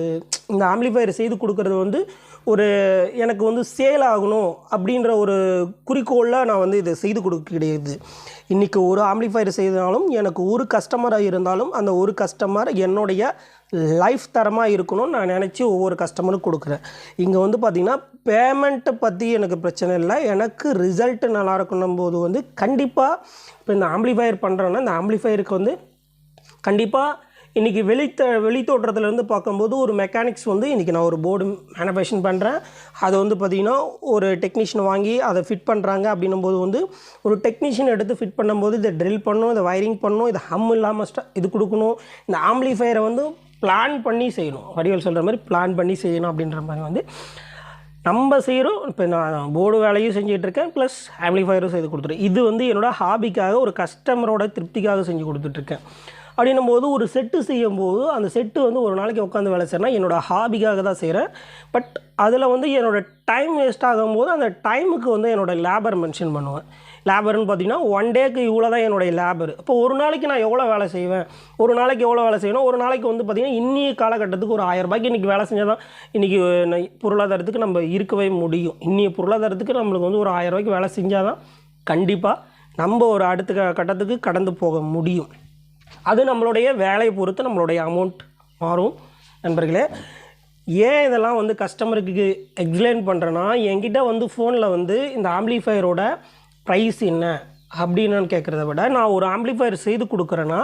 இந்த ஆம்பிளிஃபையர் செய்து கொடுக்குறது வந்து ஒரு எனக்கு வந்து சேல் ஆகணும் அப்படின்ற ஒரு குறிக்கோளில் நான் வந்து இதை செய்து கொடுக்க கிடையாது. இன்றைக்கி ஒரு ஆம்பிளிஃபையர் செய்தாலும் எனக்கு ஒரு கஸ்டமராக இருந்தாலும் அந்த ஒரு கஸ்டமர் என்னுடைய லைஃப் தரமாக இருக்கணும்னு நான் நினச்சி ஒவ்வொரு கஸ்டமருக்கு கொடுக்குறேன். இங்கே வந்து பார்த்திங்கன்னா பேமெண்ட்டை பற்றி எனக்கு பிரச்சனை இல்லை, எனக்கு ரிசல்ட்டு நல்லா இருக்கணும் போது வந்து கண்டிப்பாக இப்போ இந்த ஆம்பிளிஃபையர் பண்ணுறேன்னா இந்த ஆம்பிளிஃபையருக்கு வந்து கண்டிப்பாக இன்றைக்கி வெளித்தோற்றத்துலேருந்து பார்க்கும்போது ஒரு மெக்கானிக்ஸ் வந்து இன்றைக்கி நான் ஒரு போர்டு மேனுஃபேக்சர் பண்ணுறேன். அதை வந்து பார்த்திங்கன்னா ஒரு டெக்னீஷியன் வாங்கி அதை ஃபிட் பண்ணுறாங்க அப்படின்னும் போது வந்து ஒரு டெக்னீஷியன் எடுத்து ஃபிட் பண்ணும்போது இதை ட்ரில் பண்ணணும், இதை வயரிங் பண்ணணும், இதை ஹம் இல்லாமல் இது கொடுக்கணும். இந்த ஆம்பிளிஃபையரை வந்து பிளான் பண்ணி செய்யணும், வடிவேல் சொல்கிற மாதிரி பிளான் பண்ணி செய்யணும் அப்படின்ற மாதிரி வந்து நம்ம செய்கிறோம். இப்போ நான் போர்டு வேலையும் செஞ்சிகிட்ருக்கேன், ப்ளஸ் ஆம்பிளிஃபையரும் செய்து கொடுத்துருக்கேன். இது வந்து என்னோடய ஹாபிக்காக ஒரு கஸ்டமரோட திருப்திக்காக செஞ்சு கொடுத்துட்ருக்கேன். அப்படின்னும் போது ஒரு செட்டு செய்யும்போது அந்த செட்டு வந்து ஒரு நாளைக்கு உட்காந்து வேலை செய்யணும், என்னோடய ஹாபிக்காக தான் செய்கிறேன். பட் அதில் வந்து என்னோடய டைம் வேஸ்ட் ஆகும்போது அந்த டைமுக்கு வந்து என்னோடய லேபர் மென்ஷன் பண்ணுவேன். லேபர்னு பார்த்திங்கன்னா 1 டேக்கு இவ்வளோ தான் என்னுடைய லேபர். இப்போ ஒரு நாளைக்கு நான் எவ்வளோ வேலை செய்வேன், ஒரு நாளைக்கு எவ்வளோ வேலை செய்யணும், ஒரு நாளைக்கு வந்து பார்த்திங்கன்னா இன்றைய காலகட்டத்துக்கு ஒரு 1000 ரூபாய்க்கு இன்றைக்கி வேலை செஞ்சால் தான் இன்றைக்கி பொருளாதாரத்துக்கு நம்ம இருக்கவே முடியும். இன்றைய பொருளாதாரத்துக்கு நம்மளுக்கு வந்து ஒரு 1000 ரூபாய்க்கு வேலை செஞ்சால் தான் கண்டிப்பாக நம்ம ஒரு அடுத்த கட்டத்துக்கு கடந்து போக முடியும். அது நம்மளுடைய வேலையை பொறுத்து நம்மளுடைய அமௌண்ட் மாறும். நண்பர்களே, ஏன் இதெல்லாம் வந்து கஸ்டமருக்கு எக்ஸ்பிளைன் பண்ணுறேன்னா, என்கிட்ட வந்து ஃபோனில் வந்து இந்த ஆம்பிளிஃபையரோட ப்ரைஸ் என்ன அப்படின்னு நான் கேட்குறத விட, நான் ஒரு ஆம்பிளிஃபையர் செய்து கொடுக்குறேன்னா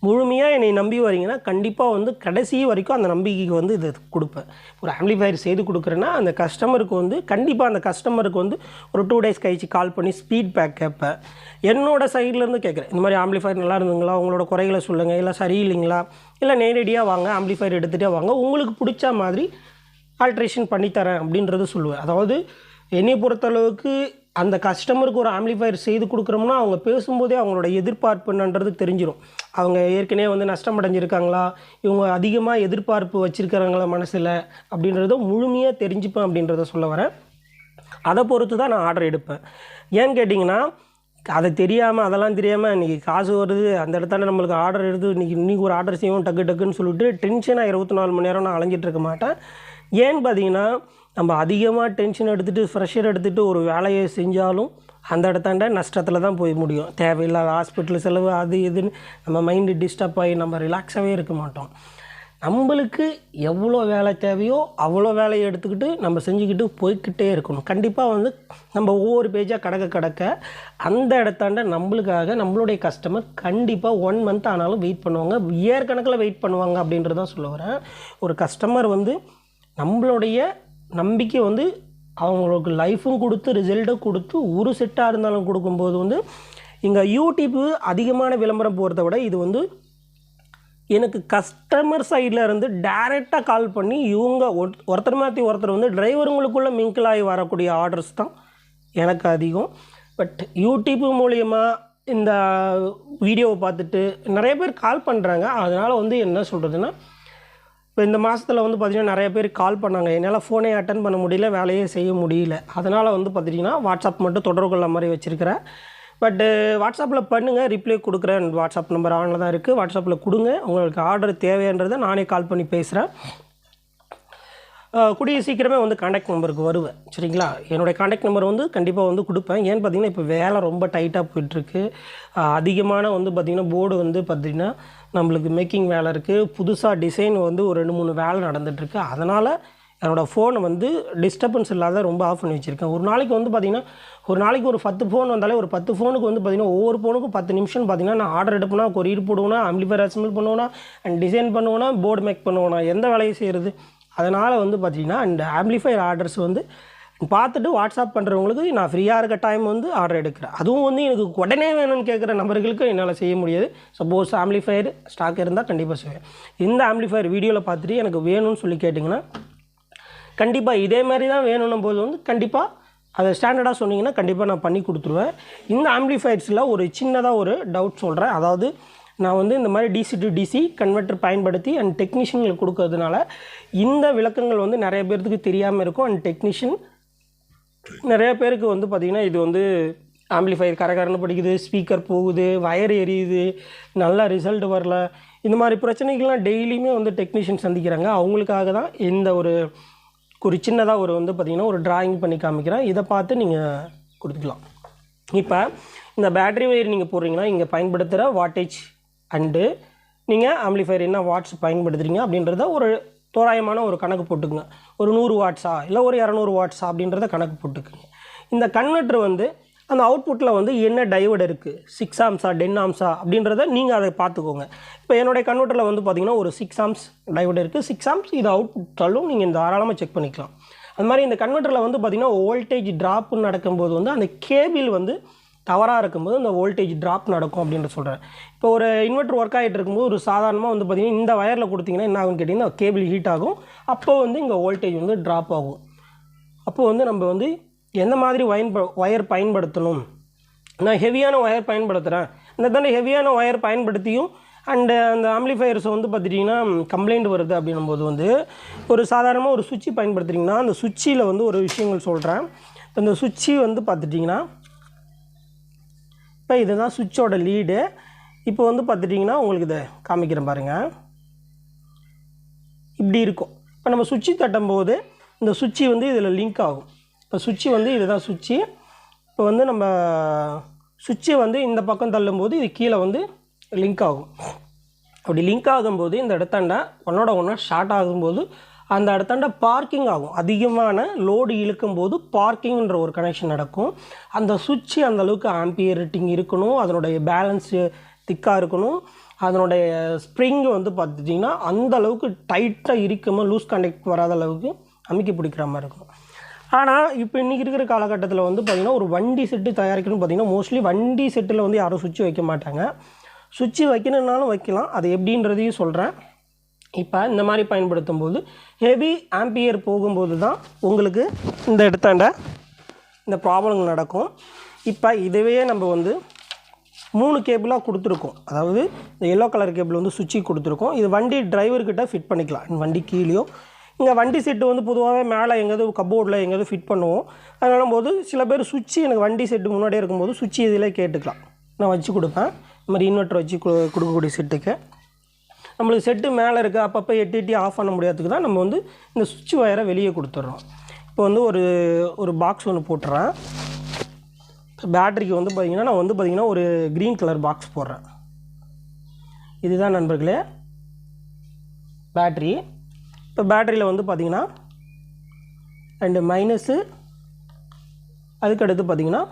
முழுமையாக என்னை நம்பி வரீங்கன்னா கண்டிப்பாக வந்து கடைசி வரைக்கும் அந்த நம்பிக்கைக்கு வந்து இதை கொடுப்பேன். ஒரு ஆம்பிளிஃபையர் செய்து கொடுக்குறேன்னா அந்த கஸ்டமருக்கு வந்து கண்டிப்பாக அந்த கஸ்டமருக்கு வந்து ஒரு 2 டேஸ் கழிச்சு கால் பண்ணி ஃபீட்பேக் கேட்பேன். என்னோடய சைட்லேருந்து கேட்குறேன், இந்த மாதிரி ஆம்பிளிஃபையர் நல்லா இருந்துங்களா, உங்களோட குறைகளை சொல்லுங்கள், இல்லை சரியில்லைங்களா, இல்லை நேரடியாக வாங்க ஆம்பிளிஃபையர் எடுத்துகிட்டே வாங்க, உங்களுக்கு பிடிச்ச மாதிரி ஆல்ட்ரேஷன் பண்ணித்தரேன் அப்படின்றது சொல்லுவேன். அதாவது என்னை பொறுத்தளவுக்கு அந்த கஸ்டமருக்கு ஒரு ஆம்பிளிஃபையர் செய்து கொடுக்குறோம்னா அவங்க பேசும்போதே அவங்களோட எதிர்பார்ப்பு என்னன்றது தெரிஞ்சிடும். அவங்க ஏற்கனவே வந்து நஷ்டமடைஞ்சிருக்காங்களா, இவங்க அதிகமாக எதிர்பார்ப்பு வச்சுருக்கிறாங்களா மனசில் அப்படின்றத முழுமையாக தெரிஞ்சுப்பேன் அப்படின்றத சொல்ல வரேன். அதை பொறுத்து தான் நான் ஆர்டர் எடுப்பேன். ஏன்னு கேட்டிங்கன்னா, அதை தெரியாமல் அதெல்லாம் தெரியாமல் இன்றைக்கி காசு வருது அந்த இடத்தாண்ட நம்மளுக்கு ஆர்டர் எடுத்து இன்றைக்கி ஒரு ஆர்டர் செய்வோம் டக்குன்னு சொல்லிட்டு டென்ஷனாக 24 மணி நேரம் நான் அலைஞ்சிட்டு இருக்க மாட்டேன். ஏன்னு பார்த்தீங்கன்னா, நம்ம அதிகமாக டென்ஷன் எடுத்துகிட்டு ப்ரெஷர் எடுத்துகிட்டு ஒரு வேலையை செஞ்சாலும் அந்த இடத்தாண்ட நஷ்டத்தில் தான் போய் முடியும். தேவையில்லாத ஹாஸ்பிட்டல் செலவு அது இதுன்னு நம்ம மைண்டு டிஸ்டர்ப் ஆகி நம்ம ரிலாக்ஸாகவே இருக்க மாட்டோம். நம்மளுக்கு எவ்வளோ வேலை தேவையோ அவ்வளோ வேலையை எடுத்துக்கிட்டு நம்ம செஞ்சுக்கிட்டு போய்கிட்டே இருக்கணும். கண்டிப்பாக வந்து நம்ம ஒவ்வொரு பேஜாக கடக்க அந்த இடத்தாண்ட நம்மளுக்காக நம்மளுடைய கஸ்டமர் கண்டிப்பாக 1 மந்த் ஆனாலும் வெயிட் பண்ணுவாங்க, இயர் கணக்கில் வெயிட் பண்ணுவாங்க அப்படின்றதான் சொல்ல வரேன். ஒரு கஸ்டமர் வந்து நம்மளுடைய நம்பிக்கை வந்து அவங்களுக்கு லைஃப்பும் கொடுத்து ரிசல்ட்டும் கொடுத்து ஒரு செட்டாக இருந்தாலும் கொடுக்கும்போது வந்து இங்கே யூடியூப்பு அதிகமான விளம்பரம் போகிறத விட இது வந்து எனக்கு கஸ்டமர் சைடில் இருந்து டைரெக்டாக கால் பண்ணி இவங்க ஒருத்தர் மாற்றி ஒருத்தர் வந்து டிரைவருங்களுக்குள்ளே மிங்கிள் ஆகி வரக்கூடிய ஆர்டர்ஸ் தான் எனக்கு அதிகம். பட் யூடியூப் மூலிமா இந்த வீடியோவை பார்த்துட்டு நிறைய பேர் கால் பண்ணுறாங்க. அதனால் வந்து என்ன சொல்கிறதுன்னா, இப்போ இந்த மாதத்தில் வந்து பார்த்திங்கன்னா நிறைய பேர் கால் பண்ணாங்க. என்னால் ஃபோனே அட்டன் பண்ண முடியல, வேலையே செய்ய முடியல. அதனால் வந்து பார்த்திங்கன்னா வாட்ஸ்அப் மட்டும் தொடர்பு கொள்ள மாதிரி வச்சுருக்கிறேன். பட்டு வாட்ஸ்அப்பில் பண்ணுங்கள், ரிப்ளை கொடுக்குறேன். வாட்ஸ்அப் நம்பர் ஆனில் தான் இருக்குது. வாட்ஸ்அப்பில் கொடுங்க. உங்களுக்கு ஆர்டர் தேவைன்றதை நானே கால் பண்ணி பேசுகிறேன். கூடிய சீக்கிரமே வந்து காண்டாக்ட் நம்பருக்கு வருவேன். சரிங்களா? என்னுடைய காண்டாக்ட் நம்பர் வந்து கண்டிப்பாக வந்து கொடுப்பேன். ஏன்னு பார்த்தீங்கன்னா இப்போ வேலை ரொம்ப டைட்டாக போயிட்டுருக்கு. அதிகமான வந்து பார்த்திங்கன்னா போர்டு வந்து பார்த்திங்கன்னா நம்மளுக்கு மேக்கிங் வேலை இருக்குது. புதுசாக டிசைன் வந்து ஒரு 2-3 வேலை நடந்துகிட்ருக்கு. அதனால் என்னோடய ஃபோனை வந்து டிஸ்டர்பன்ஸ் இல்லாத ரொம்ப ஆஃப் பண்ணி வச்சுருக்கேன். ஒரு நாளைக்கு வந்து பார்த்திங்கன்னா ஒரு நாளைக்கு ஒரு 10 ஃபோன் வந்தாலே ஒரு 10 ஃபோனுக்கு வந்து பார்த்திங்கன்னா ஒவ்வொரு ஃபோனுக்கும் 10 நிமிஷம் பார்த்திங்கன்னா நான் ஆர்டர் எடுப்பேனா, கொரியர் போடுவேனா, ஆம்பிளிஃபையர் அசெம்பிள் பண்ணுவேனா, அண்ட் டிசைன் பண்ணுவேனா, போர்டு மேக் பண்ணுவேனா, எந்த வேலையை செய்கிறது. அதனால் வந்து பார்த்திங்கன்னா இந்த ஆம்பிளிஃபையர் ஆர்டர்ஸ் வந்து பார்த்துட்டு வாட்ஸ்அப் பண்ணுறவங்களுக்கு நான் ஃப்ரீயாக இருக்க டைம் வந்து ஆர்டர் எடுக்கிறேன். அதுவும் வந்து எனக்கு உடனே வேணும்னு கேட்குற நபர்களுக்கு என்னால் செய்ய முடியாது. சப்போஸ் ஆம்பிளிஃபையர் ஸ்டாக் இருந்தால் கண்டிப்பாக செய்வேன். இந்த ஆம்பிளிஃபையர் வீடியோவில் பார்த்துட்டு எனக்கு வேணும்னு சொல்லி கேட்டிங்கன்னா கண்டிப்பாக இதே மாதிரி தான் வேணும்னும் போது வந்து கண்டிப்பாக அதை ஸ்டாண்டர்டாக சொன்னீங்கன்னா கண்டிப்பாக நான் பண்ணி கொடுத்துருவேன். இந்த ஆம்பிளிஃபையர்ஸில் ஒரு சின்னதாக ஒரு டவுட் சொல்கிறேன். அதாவது நான் வந்து இந்த மாதிரி டிசி டு டிசி கன்வெர்ட்டர் பயன்படுத்தி அண்ட் டெக்னீஷியன்களுக்கு கொடுக்கறதுனால இந்த விளக்கங்கள் வந்து நிறைய பேருக்கு தெரியாமல் இருக்கும். அண்ட் டெக்னீஷியன் நிறைய பேருக்கு வந்து பார்த்திங்கன்னா இது வந்து ஆம்பிளிஃபையர் கரகரன்னு படிக்குது, ஸ்பீக்கர் போகுது, வயர் எரியுது, நல்ல ரிசல்ட் வரல, இந்த மாதிரி பிரச்சனைகள்லாம் டெய்லியுமே வந்து டெக்னீஷியன் சந்திக்கிறாங்க. அவங்களுக்காக தான் இந்த ஒரு சின்னதாக ஒரு வந்து பார்த்திங்கன்னா ஒரு டிராயிங் பண்ணி காமிக்கிறேன். இதை பார்த்து நீங்கள் கொடுத்துக்கலாம். இப்போ இந்த பேட்டரி வயர் நீங்கள் போடுறீங்கன்னா இங்கே பயன்படுத்துகிற வாட்டேஜ் அண்டு நீங்கள் ஆம்பிளிஃபையர் என்ன வாட்ஸ் பயன்படுத்துகிறீங்க அப்படின்றத ஒரு தோராயமான ஒரு கணக்கு போட்டுக்குங்க. ஒரு 100 வாட்ஸா இல்லை ஒரு 200 வாட்ஸா அப்படின்றத கணக்கு போட்டுக்குங்க. இந்த கன்வெர்ட்டர் வந்து அந்த அவுட்புட்டில் வந்து என்ன டையோடு இருக்குது, 6 ஆம்ஸா 10 ஆம்ஸா அப்படின்றத நீங்கள் அதை பார்த்துக்கோங்க. இப்போ என்னுடைய கன்வெர்ட்டரில் வந்து பார்த்திங்கன்னா ஒரு 6 ஆம்ஸ் டையோடு இருக்குது. 6 ஆம்ஸ் இது அவுட்புட்டாலும் நீங்கள் தாராளமாக செக் பண்ணிக்கலாம். அது மாதிரி இந்த கன்வெர்ட்டரில் வந்து பார்த்திங்கன்னா வோல்டேஜ் ட்ராப்பு நடக்கும்போது வந்து அந்த கேபிள் வந்து தவறாக இருக்கும்போது அந்த வோல்டேஜ் ட்ராப் நடக்கும் அப்படின்ற சொல்கிறேன். இப்போ ஒரு இன்வெர்ட்டர் ஒர்க் ஆகிட்டு இருக்கும்போது ஒரு சாதாரணமாக வந்து பார்த்திங்கன்னா இந்த வயரில் கொடுத்திங்கன்னா என்ன ஆகும்னு கேட்டிங்கன்னா கேபிள் ஹீட் ஆகும். அப்போ வந்து இங்கே வோல்டேஜ் வந்து ட்ராப் ஆகும். அப்போது வந்து நம்ம வந்து எந்த மாதிரி ஒயர் பயன்படுத்தணும், நான் ஹெவியான ஒயர் பயன்படுத்துகிறேன், இந்த தாண்டி ஹெவியான ஒயர் பயன்படுத்தியும் அண்டு அந்த ஆம்பிளிஃபையர்ஸை வந்து பார்த்துட்டிங்கன்னா கம்ப்ளைண்ட் வருது அப்படின்னும் போது வந்து ஒரு சாதாரணமாக ஒரு சுவிட்சு பயன்படுத்துகிறீங்கன்னா அந்த சுவிட்சில் வந்து ஒரு விஷயங்கள் சொல்கிறேன். இப்போ இந்த சுவிட்சு வந்து பார்த்துட்டிங்கன்னா இப்போ இதுதான் சுவிட்சோட லீடு. இப்போ வந்து பார்த்துட்டிங்கன்னா உங்களுக்கு இதை காமிக்கிறேன் பாருங்கள். இப்படி இருக்கும். இப்போ நம்ம சுவிட்சு தட்டும்போது இந்த சுவிட்சு வந்து இதில் லிங்க் ஆகும். இப்போ சுவிட்சு வந்து இதுதான் சுவிட்சு. இப்போ வந்து நம்ம சுவிட்சை வந்து இந்த பக்கம் தள்ளும்போது இது கீழே வந்து லிங்க் ஆகும். அப்படி லிங்க் ஆகும்போது இந்த இடத்தாண்ட ஒன்றோட ஒன்றா ஷார்ட் ஆகும்போது அந்த இடத்தாண்ட பார்க்கிங் ஆகும். அதிகமான லோடு இழுக்கும்போது பார்க்கிங்ன்ற ஒரு கனெக்ஷன் நடக்கும். அந்த சுவிட்சு அந்தளவுக்கு ஆம்பியர் ரேட்டிங் இருக்கணும், அதனுடைய பேலன்ஸு திக்காக இருக்கணும், அதனுடைய ஸ்ப்ரிங் வந்து பார்த்துட்டிங்கன்னா அந்தளவுக்கு டைட்டாக இருக்காமல் லூஸ் கண்டக்ட் வராத அளவுக்கு அமைக்க பிடிக்கிற மாதிரி இருக்கும். ஆனால் இப்போ இன்றைக்கி இருக்கிற காலகட்டத்தில் வந்து பார்த்திங்கன்னா ஒரு வண்டி செட்டு தயாரிக்கணும்னு பார்த்திங்கன்னா மோஸ்ட்லி வண்டி செட்டில் வந்து யாரும் சுவிட்சு வைக்க மாட்டாங்க. சுவிட்சு வைக்கணுன்னாலும் வைக்கலாம். அது எப்படின்றதையும் சொல்கிறேன். இப்போ இந்த மாதிரி பயன்படுத்தும் போது ஹெவி ஆம்பியர் போகும்போது தான் உங்களுக்கு இந்த இடத்தாண்ட இந்த ப்ராப்ளங்கள் நடக்கும். இப்போ இதுவே நம்ம வந்து 3 கேபிளாக கொடுத்துருக்கோம். அதாவது இந்த எல்லோ கலர் கேபிள் வந்து சுவிட்சு கொடுத்துருக்கோம். இது வண்டி டிரைவர்கிட்ட ஃபிட் பண்ணிக்கலாம். வண்டி கீழேயோ இங்கே வண்டி செட்டு வந்து பொதுவாகவே மேலே எங்கேயாவது கப்போர்டில் எங்கேயாவது ஃபிட் பண்ணுவோம். அதனால போது சில பேர் சுவிட்சு எனக்கு வண்டி செட்டு முன்னாடியே இருக்கும்போது சுவிட்சு இதிலே கேட்டுக்கலாம். நான் வச்சு கொடுப்பேன். இந்த மாதிரி இன்வெர்ட்டர் வச்சு கொடுக்கக்கூடிய செட்டுக்கு நம்மளுக்கு செட்டு மேலே இருக்குது, அப்பப்போ எட்டி ஆஃப் பண்ண முடியாததுக்கு தான் நம்ம வந்து இந்த சுவிட்ச் ஒயரை வெளியே கொடுத்துட்றோம். இப்போ வந்து ஒரு பாக்ஸ் ஒன்று போட்டுறேன். பேட்டரிக்கு வந்து பார்த்திங்கன்னா நான் வந்து பார்த்திங்கன்னா ஒரு க்ரீன் கலர் பாக்ஸ் போடுறேன். இதுதான் நண்பர்களே பேட்ரி. இப்போ பேட்டரியில் வந்து பார்த்திங்கன்னா 2 மைனஸு, அதுக்கடுத்து பார்த்திங்கன்னா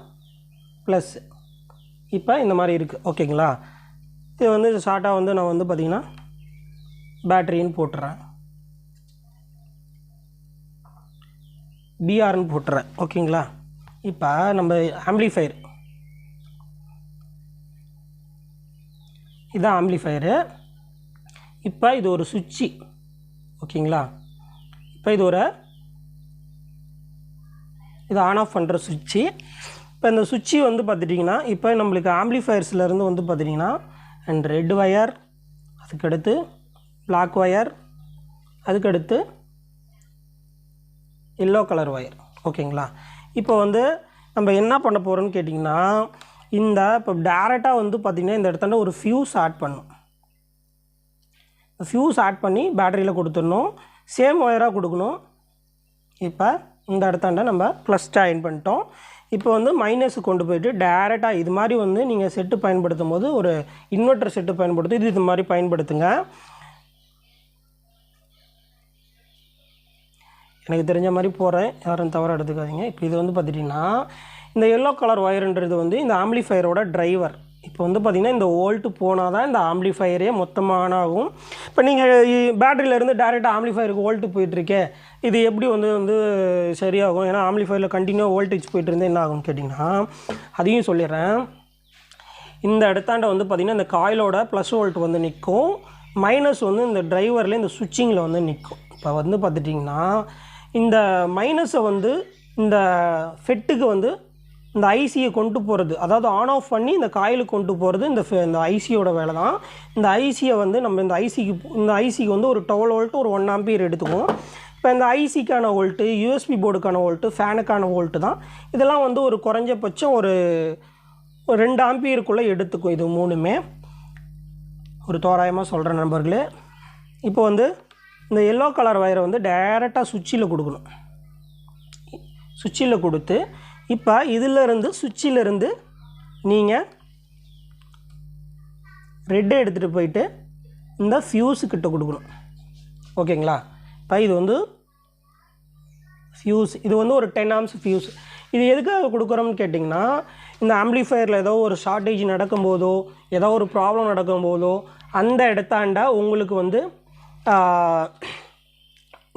ப்ளஸ்ஸு. இப்போ இந்த மாதிரி இருக்குது. ஓகேங்களா? இது வந்து ஷார்ட்டாக வந்து நான் வந்து பார்த்திங்கன்னா பேட்டரின்னு போட்டுறேன், பிஆர்னு போட்டுறேன். ஓகேங்களா? இப்போ நம்ம ஆம்பிளிஃபையர் இதான் ஆம்பிளிஃபையரு. இப்போ இது ஒரு சுவிட்சு. ஓகேங்களா? இப்போ இது ஆன் ஆஃப் பண்ணுற சுவிட்சு. இப்போ இந்த சுவிட்சு வந்து பார்த்துட்டிங்கன்னா இப்போ நம்மளுக்கு ஆம்பிளிஃபயர்ஸ்லேருந்து வந்து பார்த்துட்டிங்கன்னா அண்ட் ரெட் ஒயர், அதுக்கடுத்து பிளாக் ஒயர், அதுக்கடுத்து எல்லோ கலர் ஒயர். ஓகேங்களா? இப்போ வந்து நம்ம என்ன பண்ண போகிறோம்னு கேட்டிங்கன்னா இப்போ டேரெக்டாக வந்து பார்த்திங்கன்னா இந்த இடத்துல ஒரு ஃபியூஸ் ஆட் பண்ணணும். ஃபியூஸ் ஆட் பண்ணி பேட்டரியில் கொடுத்துடணும். சேம் ஒயராக கொடுக்கணும். இப்போ இந்த இடத்தாண்ட நம்ம ப்ளஸ் ஜாயின் பண்ணிட்டோம். இப்போ வந்து மைனஸு கொண்டு போய்ட்டு டேரெக்டாக இது மாதிரி வந்து நீங்கள் செட்டு பயன்படுத்தும் போது ஒரு இன்வெர்ட்டர் செட்டு பயன்படுத்தி இது மாதிரி பயன்படுத்துங்க. எனக்கு தெரிஞ்ச மாதிரி போகிறேன், யாரும் தவறாக எடுத்துக்காதீங்க. இப்போ இது வந்து பார்த்துட்டிங்கன்னா இந்த எல்லோ கலர் ஒயருன்றது வந்து இந்த ஆம்பிளிஃபயரோட டிரைவர். இப்போ வந்து பார்த்திங்கன்னா இந்த வோல்ட்டு போனால் தான் இந்த ஆம்பிளிஃபயரே மொத்தமான ஆகும். இப்போ நீங்கள் பேட்டரியிலேருந்து டேரெக்டாக ஆம்பிளிஃபயருக்கு வோல்ட்டு போயிட்டுருக்கே, இது எப்படி வந்து சரியாகும்? ஏன்னா ஆம்பிளிஃபயரில் கண்டினியூ வோல்டேஜ் போயிட்டு இருந்தால் என்ன ஆகும்னு கேட்டிங்கன்னா அதையும் சொல்லிடுறேன். இந்த இடத்தாண்ட வந்து பார்த்திங்கன்னா இந்த காயிலோட ப்ளஸ் வோல்ட் வந்து நிற்கும், மைனஸ் வந்து இந்த டிரைவரில் இந்த சுவிட்சிங்கில் வந்து நிற்கும். இப்போ வந்து பார்த்துட்டிங்கன்னா இந்த மைனஸை வந்து இந்த ஃபெட்டுக்கு வந்து இந்த ஐசியை கொண்டு போகிறது, அதாவது ஆன் ஆஃப் பண்ணி இந்த காயிலுக்கு கொண்டு போகிறது இந்த ஐசியோட வேலை தான். இந்த ஐசியை வந்து நம்ம இந்த ஐசிக்கு வந்து ஒரு 12 வோல்ட்டு ஒரு 1 ஆம்பியர் எடுத்துக்குவோம். இப்போ இந்த ஐசிக்கான வோல்ட்டு, யூஎஸ்பி போர்டுக்கான வோல்ட்டு, ஃபேனுக்கான வோல்ட்டு தான். இதெல்லாம் வந்து ஒரு குறைஞ்சபட்சம் ஒரு 2 ஆம்பியருக்குள்ளே எடுத்துக்கும். இது மூணுமே ஒரு தோராயமாக சொல்கிறேன் நண்பர்களே. இப்போ வந்து இந்த எல்லோ கலர் ஒயரை வந்து டைரெக்டாக சுவிட்சில் கொடுக்கணும். சுவிட்சில் கொடுத்து இப்போ இதிலிருந்து சுவிட்சிலிருந்து நீங்கள் ரெட்டை எடுத்துகிட்டு போயிட்டு இந்த ஃபியூஸுக்கிட்ட கொடுக்கணும். ஓகேங்களா? இப்போ இது வந்து ஃபியூஸ், இது வந்து ஒரு 10 ஆம்ஸ் ஃபியூஸ். இது எதுக்காக கொடுக்குறோம்னு கேட்டிங்கன்னா இந்த ஆம்பிளிஃபயரில் ஏதோ ஒரு ஷார்ட்டேஜ் நடக்கும்போதோ ஏதோ ஒரு ப்ராப்ளம் நடக்கும்போதோ அந்த இடத்தாண்ட உங்களுக்கு வந்து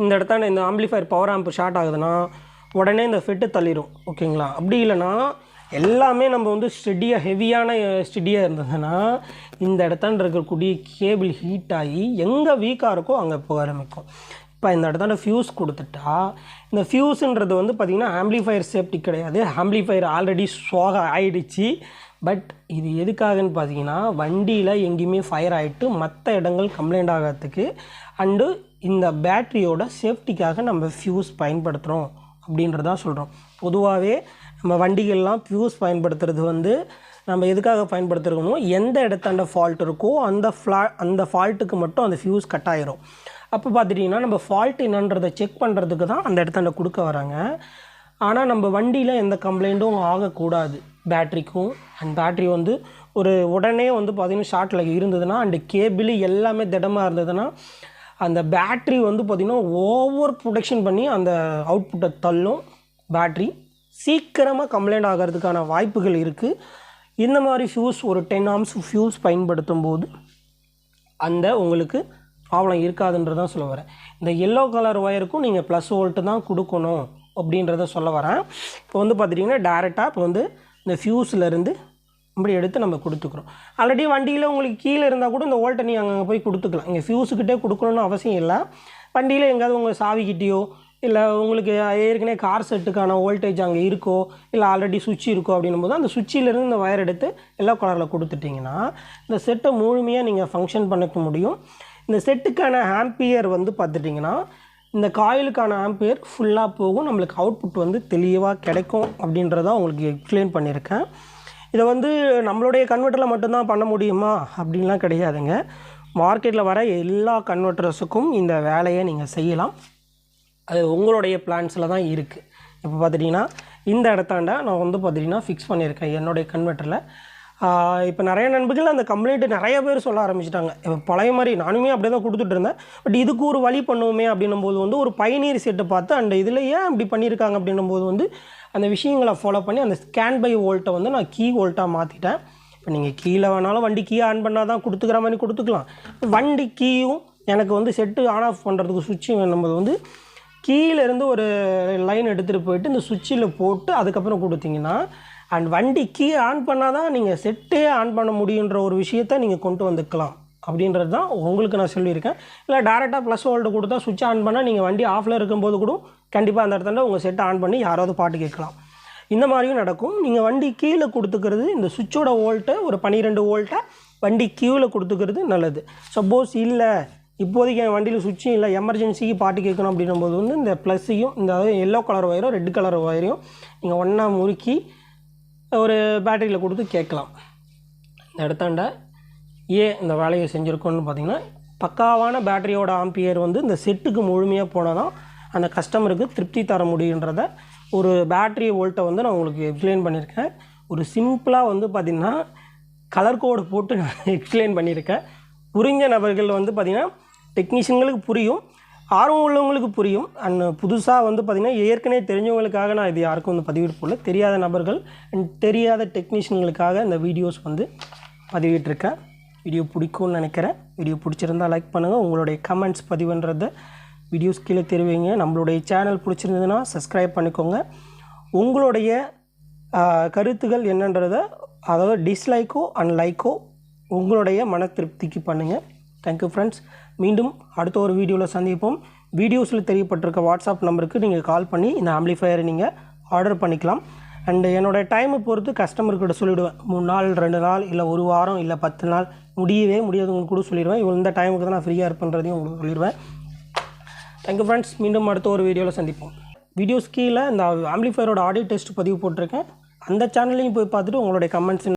இந்த இடத்தாண்ட இந்த ஆம்பிளிஃபயர் பவர் ஆம்ப் ஷார்ட் ஆகுதுன்னா உடனே இந்த ஃபெட்டு தள்ளிடும். ஓகேங்களா? அப்படி இல்லைன்னா எல்லாமே நம்ம வந்து ஹெவியான ஸ்டெடியாக இருந்ததுன்னா இந்த இடத்தாண்ட இருக்கக்கூடிய கேபிள் ஹீட் ஆகி எங்கே வீக்காக இருக்கோ அங்கே போக ஆரம்பிக்கும். இப்போ இந்த இடத்தாண்ட ஃபியூஸ் கொடுத்துட்டா இந்த ஃபியூஸுன்றது வந்து பார்த்திங்கன்னா ஆம்பிளிஃபயர் சேஃப்டி கிடையாது. ஆம்பிளிஃபயர் ஆல்ரெடி சோக ஆகிடுச்சு. பட் இது எதுக்காகன்னு பார்த்தீங்கன்னா வண்டியில் எங்கேயுமே ஃபயர் ஆகிட்டு மற்ற இடங்கள் கம்ப்ளைண்ட் ஆகிறதுக்கு அண்டு இந்த பேட்ரியோட சேஃப்டிக்காக நம்ம ஃபியூஸ் பயன்படுத்துகிறோம் அப்படின்றதான் சொல்கிறோம். பொதுவாகவே நம்ம வண்டிகள்லாம் ஃபியூஸ் பயன்படுத்துறது வந்து நம்ம எதுக்காக பயன்படுத்துகிறோமோ எந்த இடத்தாண்ட ஃபால்ட் இருக்கோ அந்த ஃபால்ட்டுக்கு மட்டும் அந்த ஃபியூஸ் கட் ஆகிரும். அப்போ பார்த்துட்டிங்கன்னா நம்ம ஃபால்ட் என்னன்றதை செக் பண்ணுறதுக்கு தான் அந்த இடத்தாண்ட கொடுக்க வராங்க. ஆனால் நம்ம வண்டியில் எந்த கம்ப்ளைண்ட்டும் ஆகக்கூடாது பேட்ரிக்கும். அண்ட் பேட்ரி வந்து ஒரு உடனே வந்து பார்த்திங்கன்னா ஷார்ட்டில் இருந்ததுன்னா அண்டு கேபிள் எல்லாமே திடமாக இருந்ததுன்னா அந்த பேட்ரி வந்து பார்த்திங்கன்னா ஓவர் ப்ரொடெக்ஷன் பண்ணி அந்த அவுட்புட்டை தள்ளும். பேட்ரி சீக்கிரமாக கம்ப்ளைண்ட் ஆகிறதுக்கான வாய்ப்புகள் இருக்குது. இந்த மாதிரி ஃபியூஸ் ஒரு 10 ஆம்ஸ் ஃபியூஸ் பயன்படுத்தும் போது அந்த உங்களுக்கு ப்ராப்ளம் இருக்காதுன்றதான் சொல்ல வரேன். இந்த எல்லோ கலர் ஒயருக்கும் நீங்கள் ப்ளஸ் வோல்ட்டு தான் கொடுக்கணும் அப்படின்றத சொல்ல வரேன். இப்போ வந்து பார்த்துட்டிங்கன்னா டேரெக்டாக இப்போ வந்து இந்த ஃபியூஸ்லேருந்து இப்படி எடுத்து நம்ம கொடுத்துக்குறோம். ஆல்ரெடி வண்டியில் உங்களுக்கு கீழே இருந்தால் கூட இந்த வோல்ட்டை நீங்கள் அங்கே போய் கொடுத்துக்கலாம். இங்கே ஃபியூஸுக்கிட்டே கொடுக்கணுன்னு அவசியம் இல்லை. வண்டியில் எங்கேயாவது உங்கள் சாவிக்கிட்டேயோ இல்லை உங்களுக்கு ஏற்கனவே கார் செட்டுக்கான வோல்டேஜ் அங்கே இருக்கோ இல்லை ஆல்ரெடி சுவிட்ச் இருக்கோ அப்படின்னும் போது அந்த சுவிட்சிலேருந்து இந்த ஒயர் எடுத்து எல்லோ கலரில் கொடுத்துட்டிங்கன்னா இந்த செட்டை முழுமையாக நீங்கள் ஃபங்க்ஷன் பண்ணிக்க முடியும். இந்த செட்டுக்கான ஆம்பியர் வந்து பார்த்துட்டிங்கன்னா இந்த காயிலுக்கான ஆம்பியர் ஃபுல்லாக போகும். நம்மளுக்கு அவுட்புட் வந்து தெளிவாக கிடைக்கும் அப்படின்றத உங்களுக்கு எக்ஸ்பிளைன் பண்ணியிருக்கேன். இதை வந்து நம்மளுடைய கன்வெர்ட்டரில் மட்டும்தான் பண்ண முடியுமா அப்படின்லாம் கிடையாதுங்க. மார்க்கெட்டில் வர எல்லா கன்வெர்ட்டர்ஸுக்கும் இந்த வேலையை நீங்கள் செய்யலாம். அது உங்களுடைய பிளான்ஸில் தான் இருக்குது. இப்போ பார்த்துட்டிங்கன்னா இந்த இடத்தாண்ட நான் வந்து பார்த்திங்கன்னா ஃபிக்ஸ் பண்ணியிருக்கேன் என்னுடைய கன்வெர்ட்டரில். இப்போ நிறைய நண்பர்கள் அந்த கம்ப்ளைண்ட்டு நிறைய பேர் சொல்ல ஆரம்பிச்சிட்டாங்க. இப்போ பழைய மாதிரி நானுமே அப்படியே தான் கொடுத்துட்டு இருந்தேன். பட் இதுக்கு ஒரு வழி பண்ணுவோமே அப்படின்னும்போது வந்து ஒரு பயனீர் செட்டை பார்த்து அந்த இதில் ஏன் இப்படி பண்ணியிருக்காங்க அப்படின்னும்போது வந்து அந்த விஷயங்களை ஃபாலோ பண்ணி அந்த ஸ்கேன் பை வோல்ட்டை வந்து நான் கீ வோல்ட்டாக மாற்றிட்டேன். இப்போ நீங்கள் கீழே வேணாலும் வண்டி கீ ஆன் பண்ணால் தான் கொடுத்துக்கிற மாதிரி கொடுத்துக்கலாம். வண்டி கீயும் எனக்கு வந்து செட்டு ஆன் ஆஃப் பண்ணுறதுக்கு சுவிட்சும் வேணும்போது வந்து கீழேருந்து ஒரு லைன் எடுத்துகிட்டு போயிட்டு இந்த சுவிட்சில் போட்டு அதுக்கப்புறம் கொடுத்தீங்கன்னா அண்ட் வண்டி கீ ஆன் பண்ணால் தான் நீங்கள் செட்டே ஆன் பண்ண முடியுன்ற ஒரு விஷயத்தை நீங்கள் கொண்டு வந்துக்கலாம் அப்படின்றது தான் உங்களுக்கு நான் சொல்லியிருக்கேன். இல்லை டேரெக்டாக ப்ளஸ் வோல்ட்டு கொடுத்தா சுவிட்ச் ஆன் பண்ணால் நீங்கள் வண்டி ஆஃபில் இருக்கும்போது கூட கண்டிப்பாக அந்த இடத்துல உங்கள் செட்டை ஆன் பண்ணி யாராவது பாட்டு கேட்கலாம். இந்த மாதிரியும் நடக்கும். நீங்கள் வண்டி கீழே கொடுத்துக்கிறது இந்த சுவிட்சோட வோல்ட்டை ஒரு 12 வோல்ட்டை வண்டி கீழே கொடுத்துக்கிறது நல்லது. சப்போஸ் இல்லை இப்போதைக்கு என் வண்டியில் சுவிட்சும் இல்லை, எமர்ஜென்சிக்கு பாட்டு கேட்கணும் அப்படின்னும்போது வந்து இந்த ப்ளஸ்ஸையும் இந்த எல்லோ கலர் ஒயரும் ரெட் கலர் ஒயரையும் நீங்கள் ஒன்றா முறுக்கி ஒரு பேட்டரியில் கொடுத்து கேட்கலாம். இந்த இடத்தாண்ட இந்த வேலையை செஞ்சுருக்கோன்னு பார்த்தீங்கன்னா, பக்காவான பேட்டரியோட ஆம்பியர் வந்து இந்த செட்டுக்கு முழுமையாக போனால் தான் அந்த கஸ்டமருக்கு திருப்தி தர முடியுன்றத ஒரு பேட்டரி வோல்ட்டை வந்து நான் உங்களுக்கு எக்ஸ்பிளைன் பண்ணியிருக்கேன். ஒரு சிம்பிளாக வந்து பார்த்திங்கன்னா கலர் கோடு போட்டு நான் எக்ஸ்பிளைன் பண்ணியிருக்கேன். புரிஞ்ச நபர்கள் வந்து பார்த்திங்கன்னா டெக்னீஷியன்களுக்கு புரியும், ஆர்வம் உள்ளவங்களுக்கு புரியும். அண்ட் புதுசாக வந்து பார்த்திங்கன்னா ஏற்கனவே தெரிஞ்சவங்களுக்காக நான் இது யாருக்கும் வந்து பதிவிட்டு போடல. தெரியாத நபர்கள் அண்ட் தெரியாத டெக்னீஷியன்களுக்காக இந்த வீடியோஸ் வந்து பதிவிட்டிருக்கேன். வீடியோ பிடிக்கும்னு நினைக்கிறேன். வீடியோ பிடிச்சிருந்தால் லைக் பண்ணுங்கள். உங்களுடைய கமெண்ட்ஸ் பதிவுன்றதை வீடியோஸ் கீழே தெரிவிங்க. நம்மளுடைய சேனல் பிடிச்சிருந்ததுன்னா சப்ஸ்கிரைப் பண்ணிக்கோங்க. உங்களுடைய கருத்துக்கள் என்னன்றதை, அதாவது டிஸ்லைக்கோ அண்ட் லைக்கோ உங்களுடைய மன திருப்திக்கு பண்ணுங்கள். Thank you friends. மீண்டும் அடுத்த ஒரு வீடியோவில் சந்திப்போம். வீடியோஸில் தெரியப்பட்டிருக்க வாட்ஸ்அப் நம்பருக்கு நீங்கள் கால் பண்ணி இந்த ஆம்பிளிஃபையரை நீங்கள் ஆர்டர் பண்ணிக்கலாம். அண்டு என்னோடய டைமை பொறுத்து கஸ்டமர்கிட்ட சொல்லிவிடுவேன். 3 நாள் 2 நாள் இல்லை 1 வாரம் இல்லை 10 நாள் முடியவே முடியாதுன்னு கூட சொல்லிடுவேன். இந்த டைமுக்கு தான் நான் ஃப்ரீயாக இருப்பேன்றதையும் உங்களுக்கு சொல்லிடுவேன். Thank you friends. மீண்டும் அடுத்த ஒரு வீடியோவில் சந்திப்போம். வீடியோஸ் கீழே இந்த ஆம்பிளிஃபையரோட ஆடியோ டெஸ்ட் பதிவு போட்டிருக்கேன். அந்த சேனல்லையும் போய் பார்த்துட்டு உங்களுடைய கமெண்ட்ஸ்